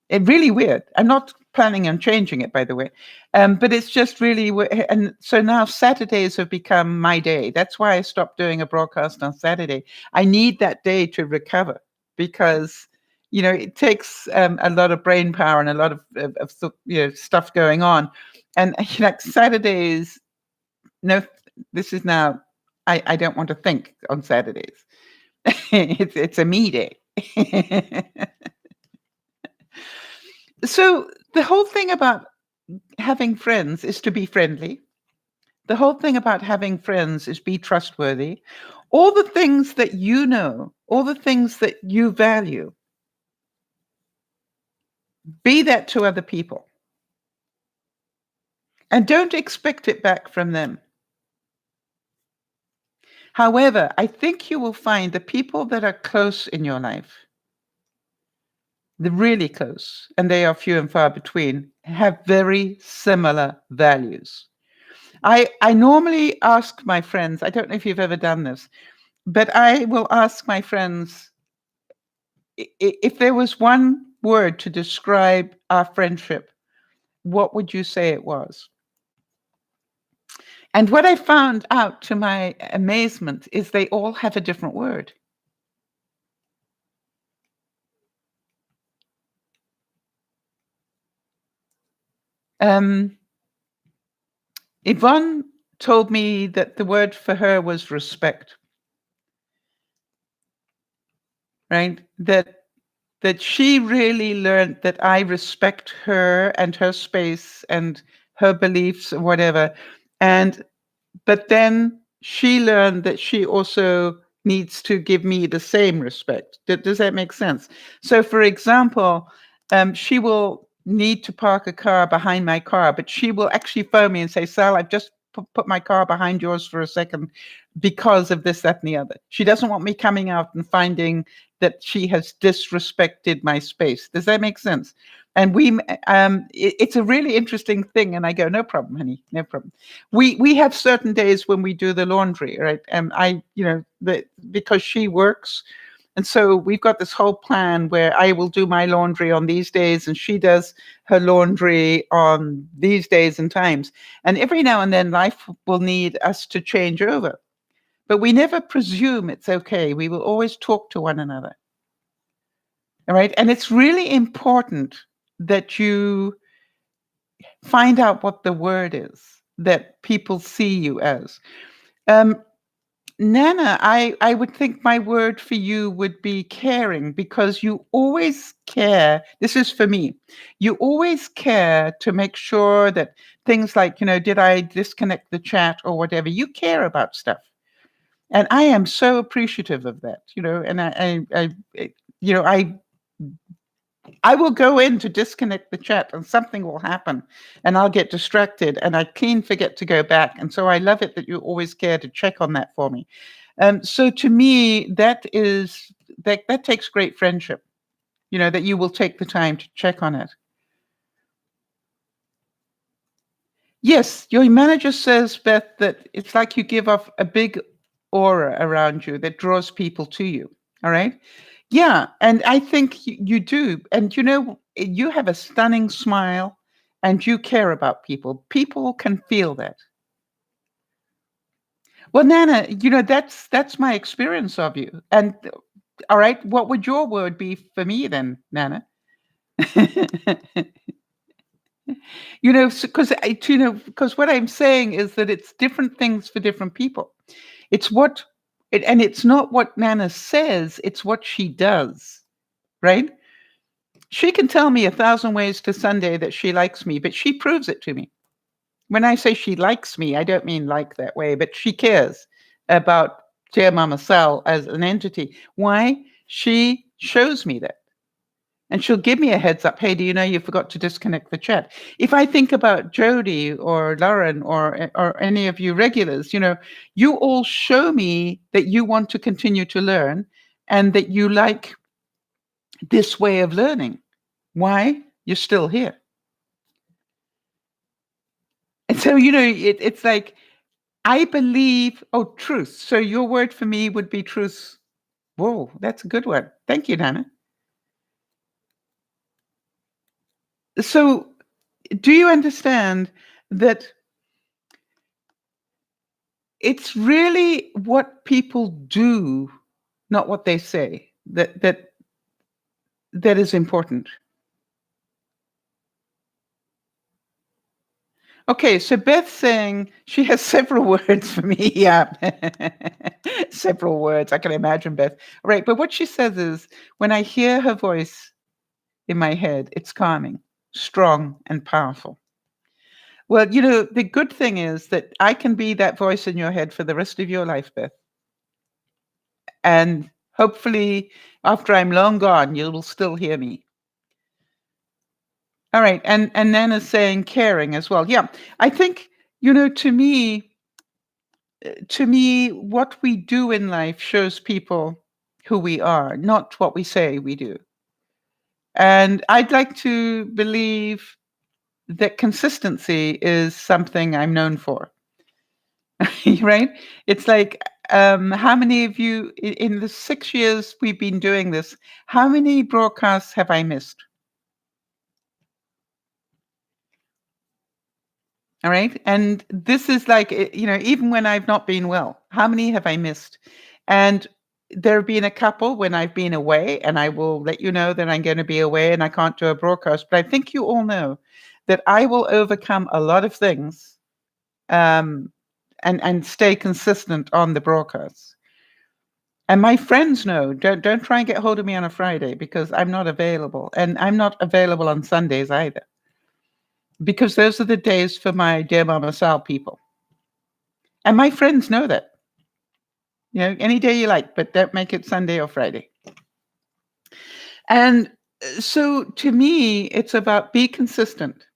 Speaker 1: It's really weird. I'm not planning on changing it, by the way. But it's just really, and so now Saturdays have become my day. That's why I stopped doing a broadcast on Saturday. I need that day to recover because, it takes a lot of brain power and a lot of stuff going on. And like Saturdays, no, this is now, I don't want to think on Saturdays. It's a me day. So the whole thing about having friends is to be friendly. The whole thing about having friends is be trustworthy. All the things that you know, all the things that you value, be that to other people. And don't expect it back from them. However, I think you will find the people that are close in your life, the really close, and they are few and far between, have very similar values. I normally ask my friends, I don't know if you've ever done this, but I will ask my friends, if there was one word to describe our friendship, what would you say it was? And what I found out, to my amazement, is they all have a different word. Um, Yvonne told me that the word for her was respect, right? That she really learned that I respect her and her space and her beliefs or whatever. And but then she learned that she also needs to give me the same respect. Does that make sense? So, for example, she will need to park a car behind my car, but she will actually phone me and say, Sal, I've just put my car behind yours for a second because of this, that, and the other. She doesn't want me coming out and finding that she has disrespected my space. Does that make sense? And it's a really interesting thing. And I go, no problem, honey, no problem. We have certain days when we do the laundry, right? And because she works, and so we've got this whole plan where I will do my laundry on these days and she does her laundry on these days and times. And every now and then life will need us to change over. But we never presume it's okay. We will always talk to one another. All right. And it's really important that you find out what the word is that people see you as. Um, Nana, I would think my word for you would be caring, because you always care. This is for me. You always care to make sure that things like, did I disconnect the chat or whatever? You care about stuff. And I am so appreciative of that, and I will go in to disconnect the chat and something will happen and I'll get distracted and I clean forget to go back. And so I love it that you always care to check on that for me. So to me, that takes great friendship, that you will take the time to check on it. Yes, your manager says, Beth, that it's like you give off a big aura around you that draws people to you. All right. Yeah. And I think you do. And you have a stunning smile and you care about people. People can feel that. Well, Nana, that's my experience of you. And all right, what would your word be for me then, Nana? Because what I'm saying is that it's different things for different people. And it's not what Nana says, it's what she does, right? She can tell me 1,000 ways to Sunday that she likes me, but she proves it to me. When I say she likes me, I don't mean like that way, but she cares about DearMamaSal as an entity. Why? She shows me that. And she'll give me a heads up. Hey, do you know you forgot to disconnect the chat? If I think about Jody or Lauren or any of you regulars, you all show me that you want to continue to learn and that you like this way of learning. Why? You're still here. And so, it's like, I believe, truth. So your word for me would be truth. Whoa, that's a good one. Thank you, Nana. So do you understand that it's really what people do, not what they say, that that is important. Okay, so Beth's saying she has several words for me. Yeah. Several words. I can imagine Beth. Right. But what she says is when I hear her voice in my head, it's calming, strong, and powerful. Well, the good thing is that I can be that voice in your head for the rest of your life, Beth. And hopefully, after I'm long gone, you'll still hear me. All right. And Nana's saying caring as well. Yeah. I think, to me, what we do in life shows people who we are, not what we say we do. And I'd like to believe that consistency is something I'm known for, right? It's like, how many of you, in the 6 years we've been doing this, how many broadcasts have I missed? All right. And this is like, even when I've not been well, how many have I missed? And there have been a couple when I've been away, and I will let you know that I'm going to be away and I can't do a broadcast. But I think you all know that I will overcome a lot of things, um, and stay consistent on the broadcasts. And my friends know, don't try and get hold of me on a Friday because I'm not available. And I'm not available on Sundays either, because those are the days for my Dear Mama Sal people. And my friends know that. Any day you like, but don't make it Sunday or Friday. And so to me, it's about be consistent.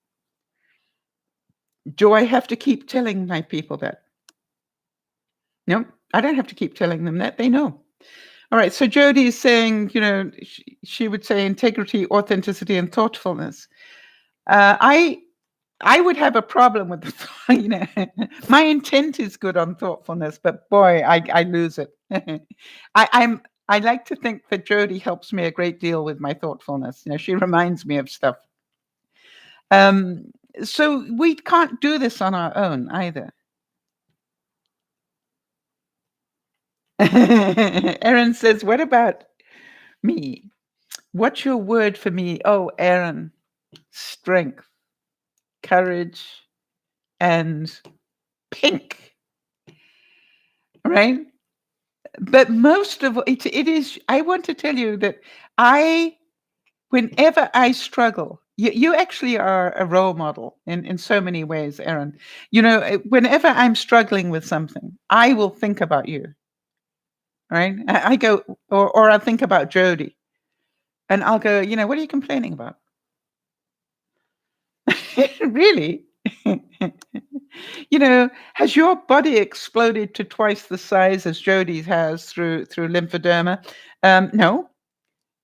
Speaker 1: Do I have to keep telling my people that? No, I don't have to keep telling them that. They know. All right. So Jody is saying, she would say integrity, authenticity, and thoughtfulness. I would have a problem with my intent is good on thoughtfulness, but boy, I lose it. I like to think that Jody helps me a great deal with my thoughtfulness. She reminds me of stuff. So we can't do this on our own either. Erin says, what about me? What's your word for me? Oh, Erin, strength, courage, and pink, right? But most of it is, I want to tell you that whenever I struggle, you actually are a role model in so many ways, Erin. Whenever I'm struggling with something, I will think about you, right? I go, or I'll think about Jody, and I'll go, what are you complaining about? Really? Has your body exploded to twice the size as Jody's has through lymphoderma? No.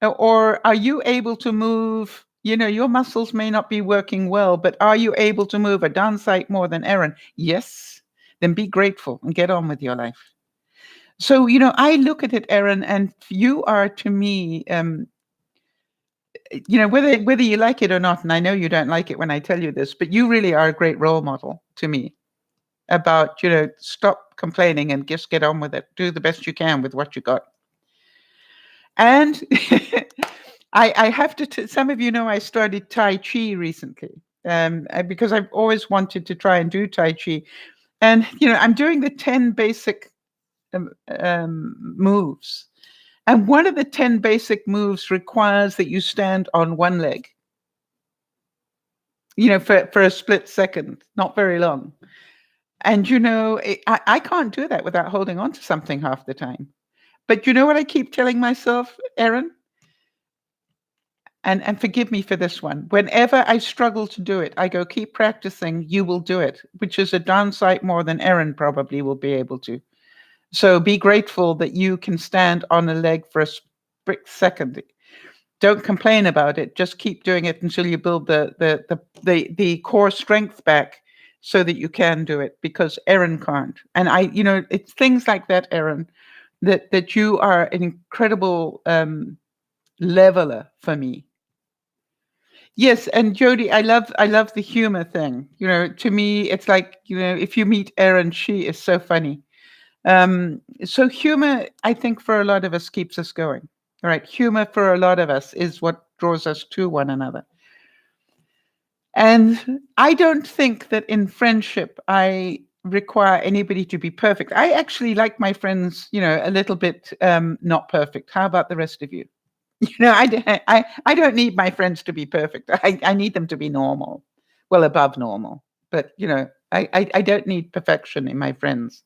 Speaker 1: Or are you able to move? Your muscles may not be working well, but are you able to move a darn sight more than Erin? Yes. Then be grateful and get on with your life. So, I look at it, Erin, and you are to me, whether you like it or not, and I know you don't like it when I tell you this, but you really are a great role model to me about, stop complaining and just get on with it. Do the best you can with what you got. And I have to, some of you know, I started Tai Chi recently, because I've always wanted to try and do Tai Chi. And, I'm doing the 10 basic moves. And one of the 10 basic moves requires that you stand on one leg, for a split second, not very long. And, I can't do that without holding on to something half the time. But you know what I keep telling myself, Erin? And forgive me for this one. Whenever I struggle to do it, I go, keep practicing, you will do it, which is a darn sight more than Erin probably will be able to. So be grateful that you can stand on a leg for a split second. Don't complain about it. Just keep doing it until you build the core strength back so that you can do it, because Erin can't. And it's things like that, Erin, that you are an incredible leveler for me. Yes, and Jody, I love the humor thing. To me, it's like, if you meet Erin, she is so funny. So humor, I think, for a lot of us keeps us going. All right, humor for a lot of us is what draws us to one another. And I don't think that in friendship I require anybody to be perfect. I actually like my friends, a little bit not perfect. How about the rest of you? I don't need my friends to be perfect. I need them to be normal, well above normal. But I don't need perfection in my friends.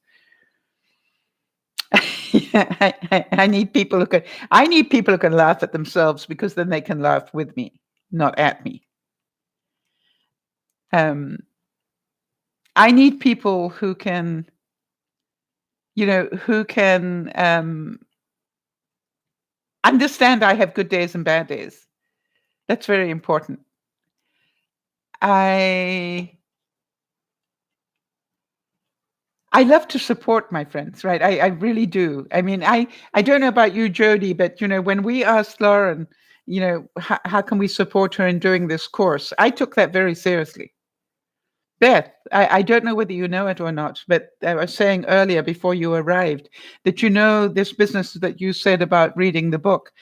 Speaker 1: I need people who can laugh at themselves, because then they can laugh with me, not at me. I need people who can, understand I have good days and bad days. That's very important. I love to support my friends, right? I really do. I mean, I don't know about you, Jody, but when we asked Lauren, how can we support her in doing this course, I took that very seriously. Beth, I don't know whether you know it or not, but I was saying earlier before you arrived that this business that you said about reading the book.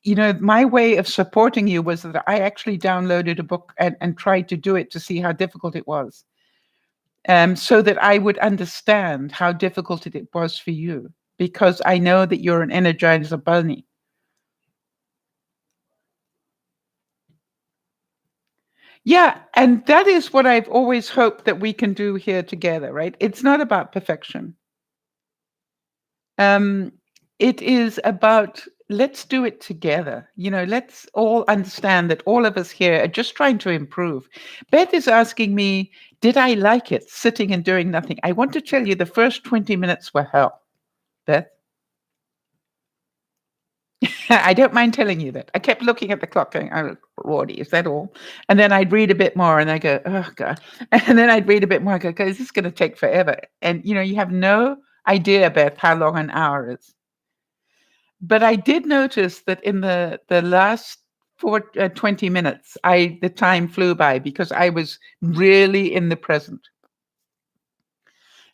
Speaker 1: My way of supporting you was that I actually downloaded a book and tried to do it to see how difficult it was. So that I would understand how difficult it was for you, because I know that you're an Energizer bunny. Yeah, and that is what I've always hoped that we can do here together, right? It's not about perfection. It is about, let's do it together. Let's all understand that all of us here are just trying to improve. Beth is asking me, did I like it, sitting and doing nothing? I want to tell you the first 20 minutes were hell, Beth. I don't mind telling you that. I kept looking at the clock going, oh, Lordy, is that all? And then I'd read a bit more and I go, oh, God. And then I'd read a bit more and go, is this going to take forever? And, you have no idea, Beth, how long an hour is. But I did notice that in the last 20 minutes, the time flew by because I was really in the present.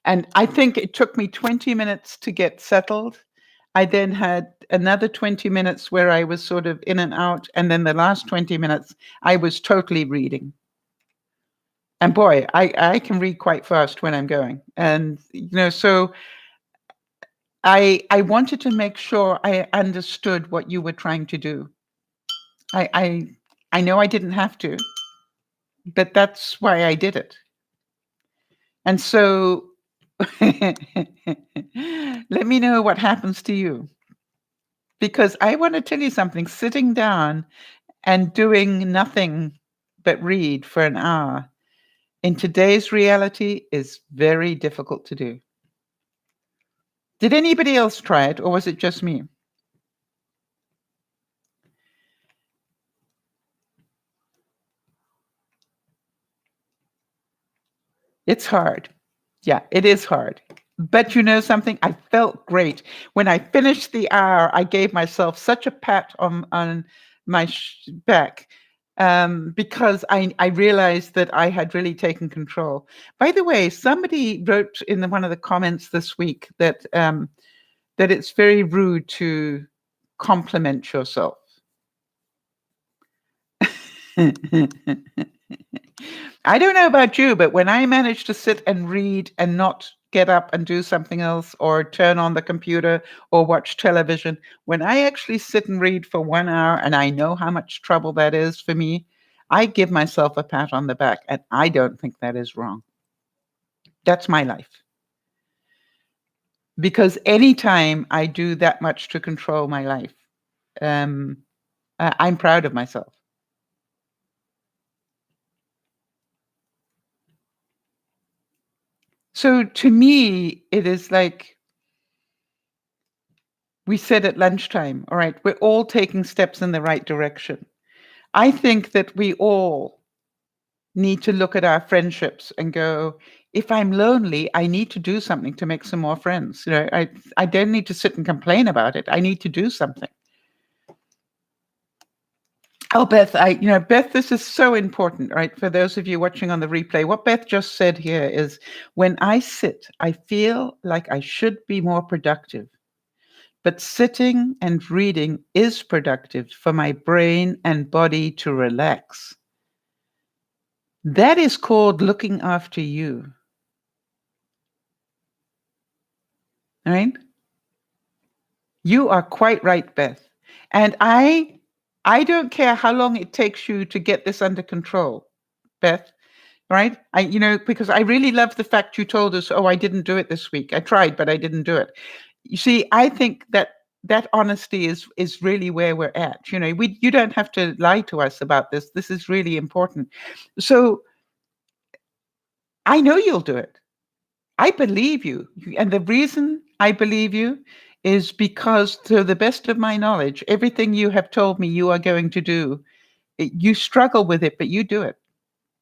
Speaker 1: And I think it took me 20 minutes to get settled. I then had another 20 minutes where I was sort of in and out. And then the last 20 minutes, I was totally reading. And boy, I can read quite fast when I'm going. And, so I wanted to make sure I understood what you were trying to do. I know I didn't have to, but that's why I did it. And so let me know what happens to you. Because I want to tell you something, sitting down and doing nothing but read for an hour in today's reality is very difficult to do. Did anybody else try it, or was it just me? It's hard. Yeah, it is hard. But you know something? I felt great. When I finished the hour, I gave myself such a pat on my back, because I realized that I had really taken control. By the way, somebody wrote in one of the comments this week that it's very rude to compliment yourself. I don't know about you, but when I manage to sit and read and not get up and do something else or turn on the computer or watch television, when I actually sit and read for 1 hour and I know how much trouble that is for me, I give myself a pat on the back, and I don't think that is wrong. That's my life. Because anytime I do that much to control my life, I'm proud of myself. So to me, it is like we said at lunchtime, all right, we're all taking steps in the right direction. I think that we all need to look at our friendships and go, if I'm lonely, I need to do something to make some more friends. I don't need to sit and complain about it. I need to do something. Oh, Beth, Beth, this is so important, right? For those of you watching on the replay, what Beth just said here is, when I sit, I feel like I should be more productive. but sitting and reading is productive for my brain and body to relax. That is called looking after you. All right? You are quite right, Beth. And I don't care how long it takes you to get this under control, Beth. Right? Because I really love the fact you told us, oh, I didn't do it this week. I tried, but I didn't do it. You see, I think that honesty is really where we're at. You don't have to lie to us about this. This is really important. So I know you'll do it. I believe you. And the reason I believe you is because, to the best of my knowledge, everything you have told me you are going to do, you struggle with it, but you do it.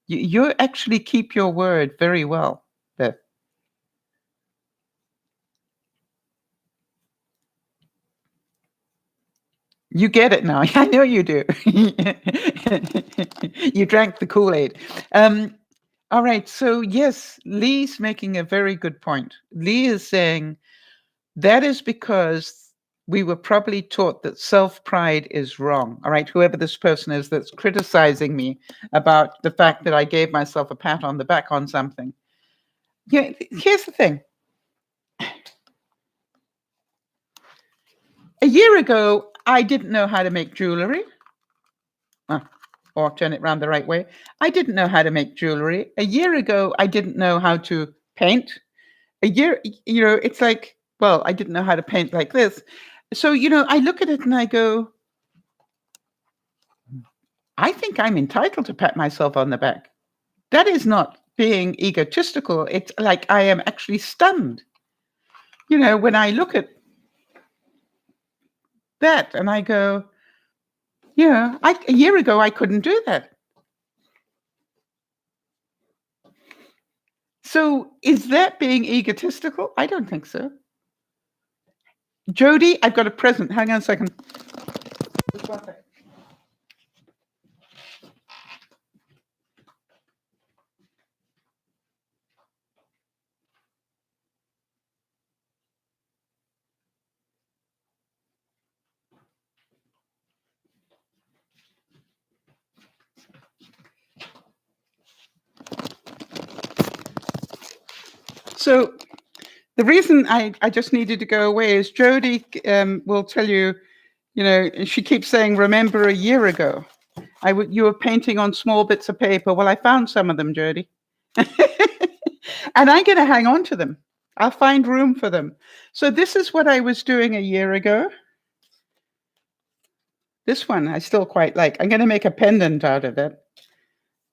Speaker 1: You actually keep your word very well, Beth. You get it now. I know you do. You drank the Kool-Aid. All right. So yes, Lee's making a very good point. Lee is saying that is because we were probably taught that self-pride is wrong. All right. Whoever this person is that's criticizing me about the fact that I gave myself a pat on the back on something. Yeah. Here's the thing. A year ago, I didn't know how to make jewelry. Or turn it around the right way. I didn't know how to make jewelry. A year ago, I didn't know how to paint. It's like, well, I didn't know how to paint like this. So, I look at it and I go, I think I'm entitled to pat myself on the back. That is not being egotistical. It's like I am actually stunned. When I look at that and I go, a year ago, I couldn't do that. So is that being egotistical? I don't think so. Jody, I've got a present. Hang on a second. Just one second. So the reason I just needed to go away is Jody will tell you, she keeps saying, remember a year ago, you were painting on small bits of paper. Well, I found some of them, Jody. And I'm going to hang on to them. I'll find room for them. So this is what I was doing a year ago. This one I still quite like. I'm going to make a pendant out of it.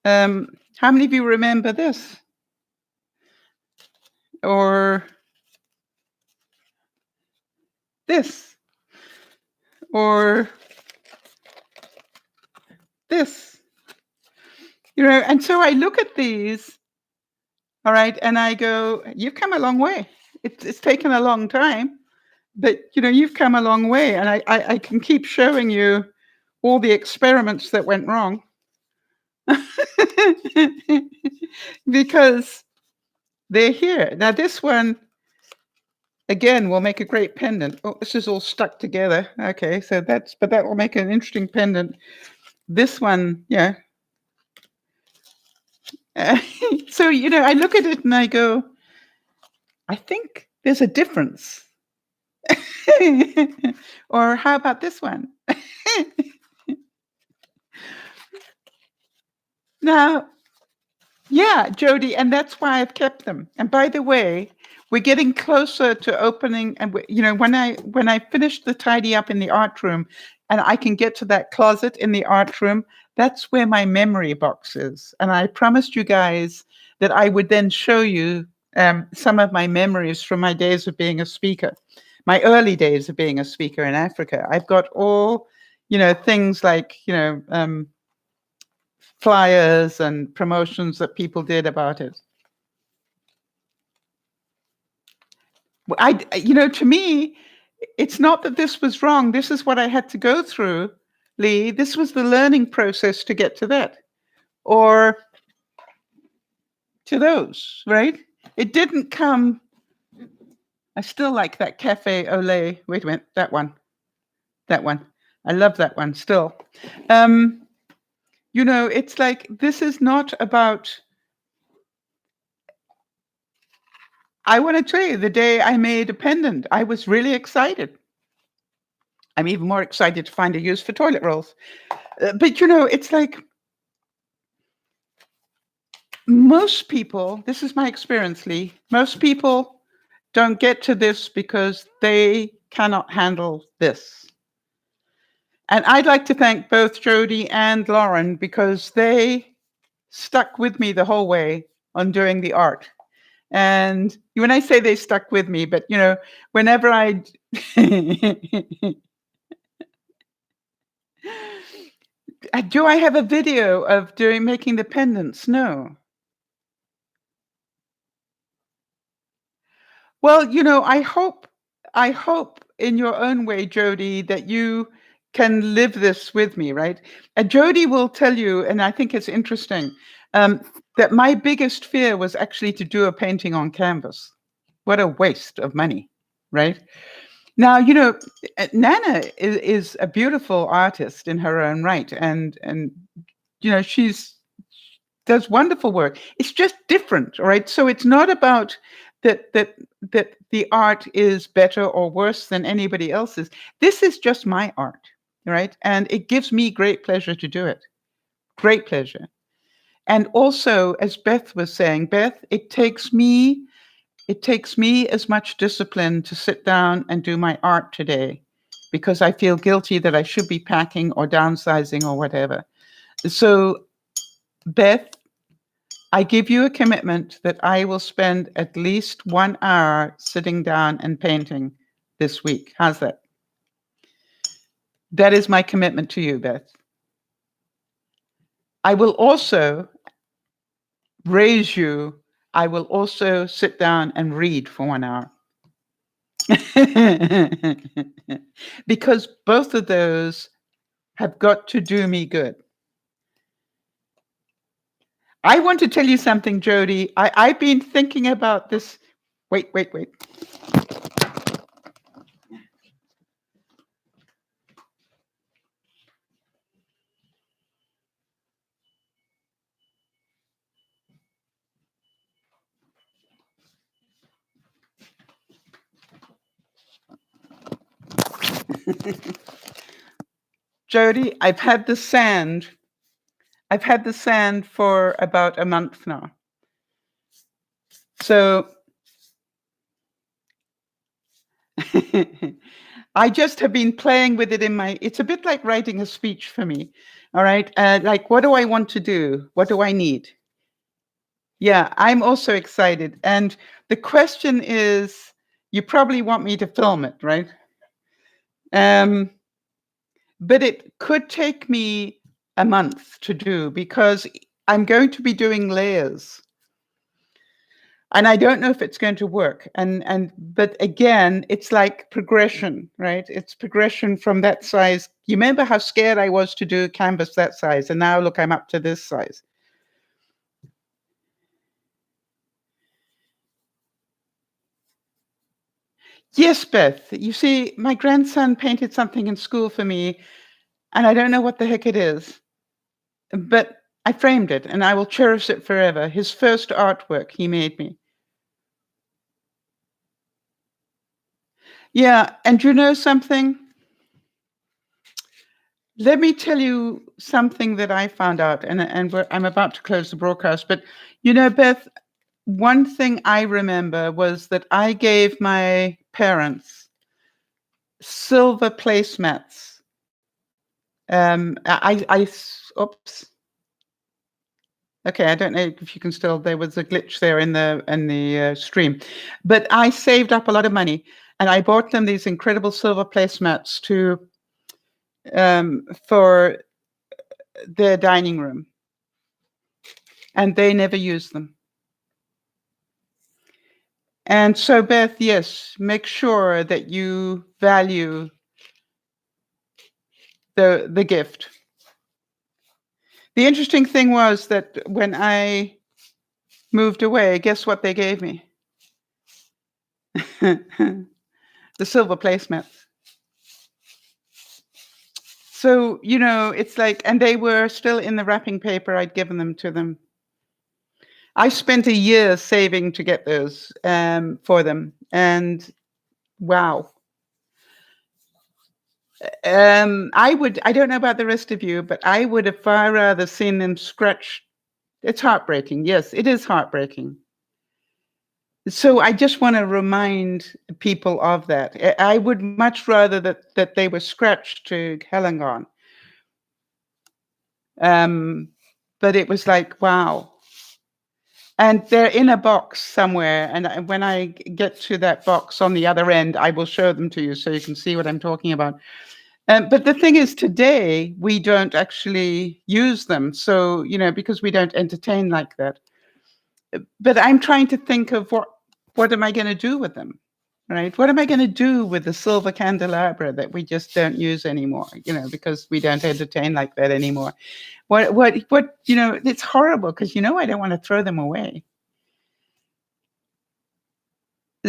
Speaker 1: How many of you remember this? Or this? Or this? And so I look at these, all right, and I go, you've come a long way. It's taken a long time, but, you've come a long way. And I can keep showing you all the experiments that went wrong. Because they're here. Now, this one, again, will make a great pendant. Oh, this is all stuck together. Okay, so that will make an interesting pendant. This one, yeah. So, I look at it and I go, I think there's a difference. Or how about this one? Now, yeah, Jody, and that's why I've kept them. And by the way, we're getting closer to opening. And when I finish the tidy up in the art room, and I can get to that closet in the art room, that's where my memory box is. And I promised you guys that I would then show you some of my memories from my days of being a speaker, my early days of being a speaker in Africa. I've got all, things like, flyers and promotions that people did about it. To me, it's not that this was wrong. This is what I had to go through, Lee. This was the learning process to get to that, or to those, right? It didn't come I still like that cafe au lait. Wait a minute, that one. That one. I love that one still. Um, it's like this is not about. I want to tell you, the day I made a pendant, I was really excited. I'm even more excited to find a use for toilet rolls. But it's like most people, this is my experience, Lee, most people don't get to this because they cannot handle this. And I'd like to thank both Jody and Lauren because they stuck with me the whole way on doing the art. And when I say they stuck with me, but whenever I do I have a video of making the pendants? No. Well, I hope in your own way, Jody, that you can live this with me, right? And Jody will tell you, and I think it's interesting, um, that my biggest fear was actually to do a painting on canvas. What a waste of money, right? Now, Nana is a beautiful artist in her own right, and she's does wonderful work. It's just different, right? So it's not about that the art is better or worse than anybody else's. This is just my art, right? And it gives me great pleasure to do it. Great pleasure. And also, as Beth was saying, Beth, it takes me as much discipline to sit down and do my art today because I feel guilty that I should be packing or downsizing or whatever. So, Beth, I give you a commitment that I will spend at least 1 hour sitting down and painting this week. How's that? That is my commitment to you, Beth. I will also raise you. I will also sit down and read for 1 hour. Because both of those have got to do me good. I want to tell you something, Jody. I've been thinking about this. Wait. Jody, I've had the sand for about a month now. So I just have been playing with it it's a bit like writing a speech for me. All right. Like, what do I want to do? What do I need? Yeah, I'm also excited. And the question is, you probably want me to film it, right? But it could take me a month to do because I'm going to be doing layers. And I don't know if it's going to work. But again, it's like progression, right? It's progression from that size. You remember how scared I was to do a canvas that size, and now look, I'm up to this size. Yes, Beth. You see, my grandson painted something in school for me, and I don't know what the heck it is, but I framed it, and I will cherish it forever. His first artwork he made me. Yeah, and you know something? Let me tell you something that I found out, and I'm about to close the broadcast. But Beth, one thing I remember was that I gave my parents silver placemats. Oops. Okay, I don't know if you can still. There was a glitch there in the stream, but I saved up a lot of money, and I bought them these incredible silver placemats for their dining room, and they never used them. And so, Beth, yes, make sure that you value the gift. The interesting thing was that when I moved away, guess what they gave me? The silver placemats. So, it's like, and they were still in the wrapping paper. I'd given them to them. I spent a year saving to get those for them. And wow. I don't know about the rest of you, but I would have far rather seen them scratched. It's heartbreaking. Yes, it is heartbreaking. So I just want to remind people of that. I would much rather that they were scratched to Halogon. But it was like, wow. And they're in a box somewhere. And when I get to that box on the other end, I will show them to you so you can see what I'm talking about. But the thing is, today, we don't actually use them. So, because we don't entertain like that. But I'm trying to think of what am I going to do with them? Right? What am I going to do with the silver candelabra that we just don't use anymore? Because we don't entertain like that anymore. What? It's horrible because I don't want to throw them away.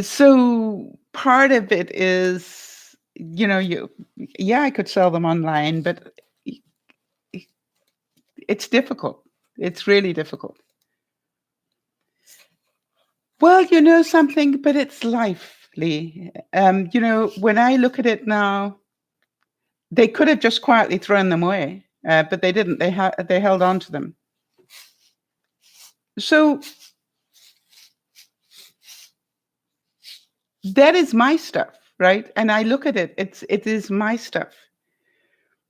Speaker 1: So part of it is, I could sell them online, but it's difficult. It's really difficult. Well, something, but it's life, Lee. When I look at it now, they could have just quietly thrown them away, but they didn't. They held on to them. So that is my stuff, right? And I look at it. It is my stuff.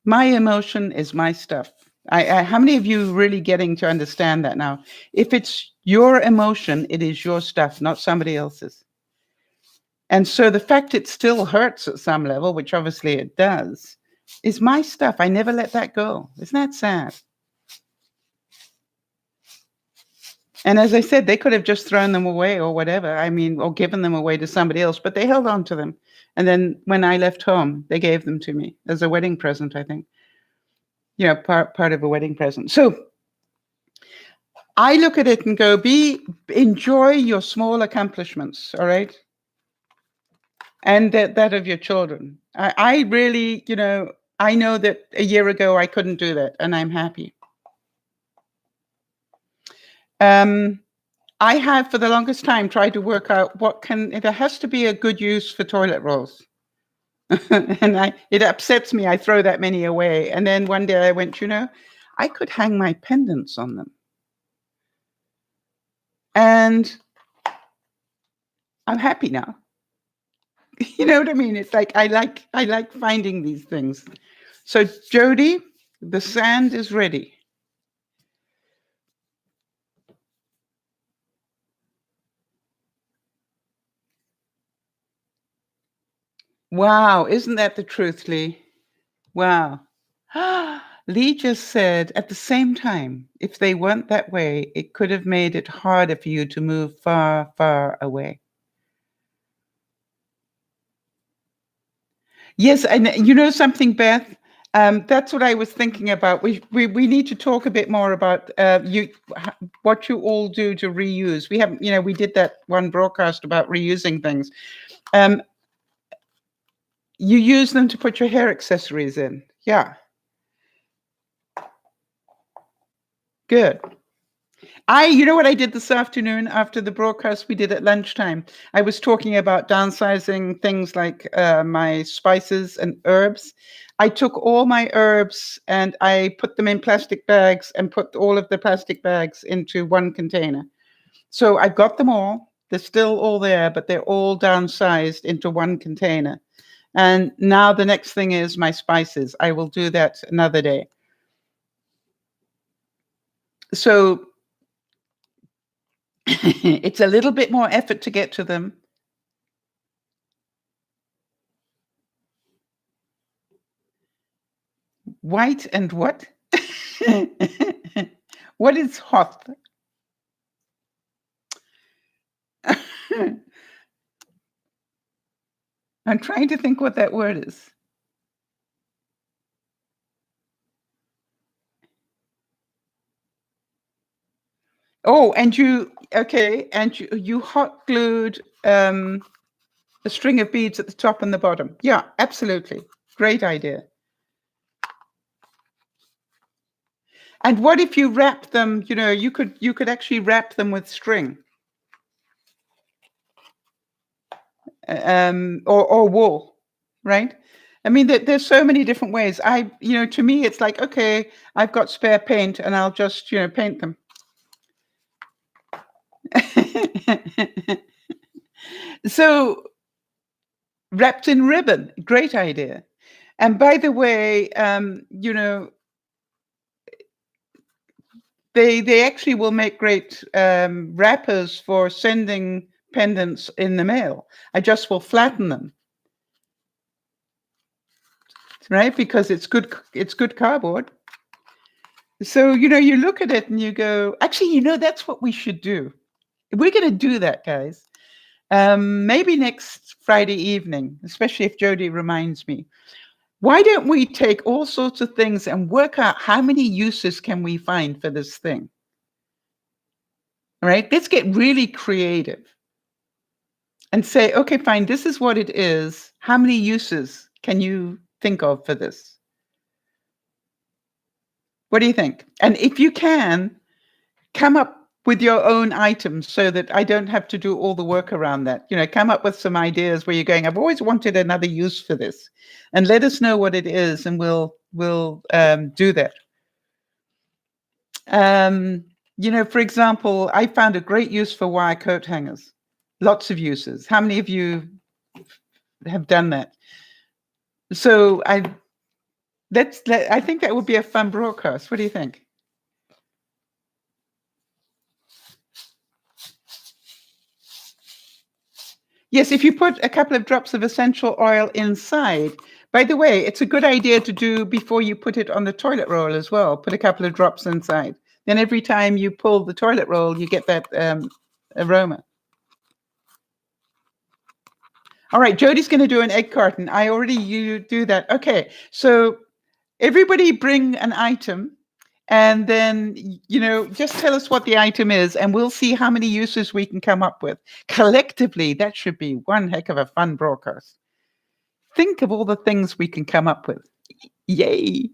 Speaker 1: My emotion is my stuff. How many of you really getting to understand that now? If it's your emotion, it is your stuff, not somebody else's. And so the fact it still hurts at some level, which obviously it does, is my stuff. I never let that go. Isn't that sad? And as I said, they could have just thrown them away or whatever. Or given them away to somebody else, but they held on to them. And then when I left home, they gave them to me as a wedding present, I think. Part of a wedding present. So I look at it and go, enjoy your small accomplishments, all right? And that of your children. I really, I know that a year ago I couldn't do that, and I'm happy. I have for the longest time tried to work out there has to be a good use for toilet rolls. And it upsets me. I throw that many away. And then one day I went, I could hang my pendants on them. And I'm happy now. You know what I mean? It's like I like finding these things. So Jody, the sand is ready. Wow, isn't that the truth, Lee? Wow. Lee just said, at the same time, if they weren't that way, it could have made it harder for you to move far, far away. Yes, and something, Beth? That's what I was thinking about. We need to talk a bit more about what you all do to reuse. We haven't, we did that one broadcast about reusing things. You use them to put your hair accessories in. Yeah. Good. You know what I did this afternoon after the broadcast we did at lunchtime? I was talking about downsizing things like my spices and herbs. I took all my herbs and I put them in plastic bags and put all of the plastic bags into one container. So I got them all. They're still all there, but they're all downsized into one container. And now the next thing is my spices. I will do that another day. So it's a little bit more effort to get to them. White and what? What is hot? I'm trying to think what that word is. Oh, and you hot glued A string of beads at the top and the bottom. Yeah, absolutely. Great idea. And what if you wrap them, you could actually wrap them with string, or wool, right? I mean, there's so many different ways. To me, it's like, okay, I've got spare paint and I'll just, paint them. So wrapped in ribbon, great idea. And by the way, they actually will make great wrappers for sending pendants in the mail. I just will flatten them, right? Because it's good cardboard. So, you look at it and you go, actually, that's what we should do. We're going to do that, guys. Maybe next Friday evening, especially if Jody reminds me. Why don't we take all sorts of things and work out how many uses can we find for this thing? All right, let's get really creative and say, okay, fine, this is what it is. How many uses can you think of for this? What do you think? And if you can, come up with your own items so that I don't have to do all the work around that. Come up with some ideas where you're going, I've always wanted another use for this, and let us know what it is, and we'll do that. For example, I found a great use for wire coat hangers. Lots of uses. How many of you have done that? So I think that would be a fun broadcast. What do you think? Yes, if you put a couple of drops of essential oil inside. By the way, it's a good idea to do before you put it on the toilet roll as well. Put a couple of drops inside. Then every time you pull the toilet roll, you get that aroma. All right, Jody's going to do an egg carton. You do that. Okay, so everybody bring an item, and then, just tell us what the item is, and we'll see how many uses we can come up with. Collectively, that should be one heck of a fun broadcast. Think of all the things we can come up with. Yay.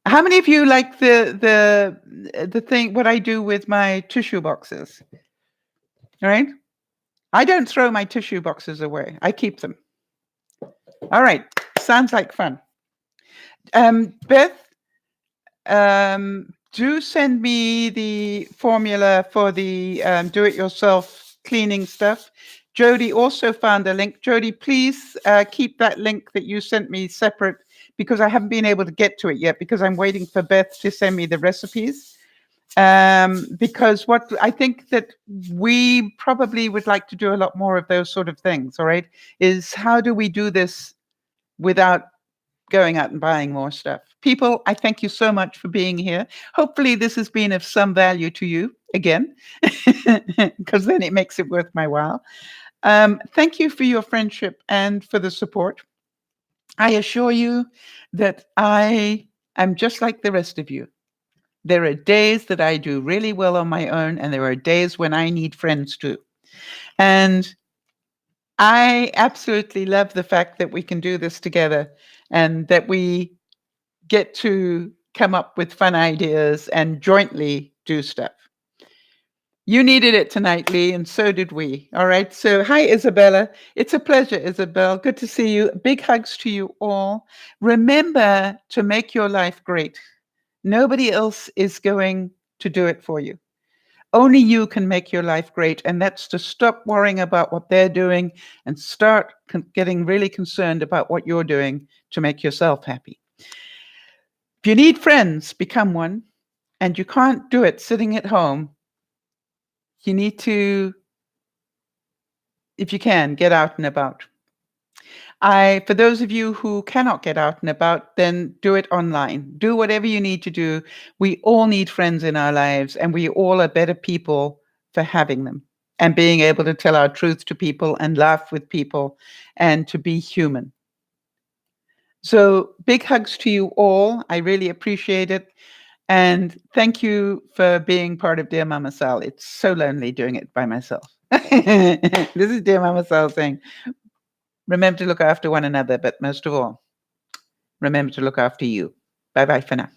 Speaker 1: How many of you like the thing, what I do with my tissue boxes? All right. I don't throw my tissue boxes away. I keep them. All right. Sounds like fun. Beth, do send me the formula for the do-it-yourself cleaning stuff. Jody also found a link. Jody, please keep that link that you sent me separate, because I haven't been able to get to it yet, because I'm waiting for Beth to send me the recipes. Because what I think that we probably would like to do a lot more of those sort of things, all right, is how do we do this without going out and buying more stuff? People, I thank you so much for being here. Hopefully this has been of some value to you again, because then it makes it worth my while. Thank you for your friendship and for the support. I assure you that I am just like the rest of you. There are days that I do really well on my own, and there are days when I need friends too. And I absolutely love the fact that we can do this together, and that we get to come up with fun ideas and jointly do stuff. You needed it tonight, Lee, and so did we. All right. So hi, Isabella. It's a pleasure, Isabel. Good to see you. Big hugs to you all. Remember to make your life great. Nobody else is going to do it for you. Only you can make your life great. And that's to stop worrying about what they're doing and start getting really concerned about what you're doing to make yourself happy. If you need friends, become one. And you can't do it sitting at home. You need to, if you can, get out and about. For those of you who cannot get out and about, then do it online. Do whatever you need to do. We all need friends in our lives, and we all are better people for having them and being able to tell our truth to people and laugh with people and to be human. So big hugs to you all. I really appreciate it. And thank you for being part of Dear Mama Sal. It's so lonely doing it by myself. This is Dear Mama Sal saying, remember to look after one another, but most of all, remember to look after you. Bye bye for now.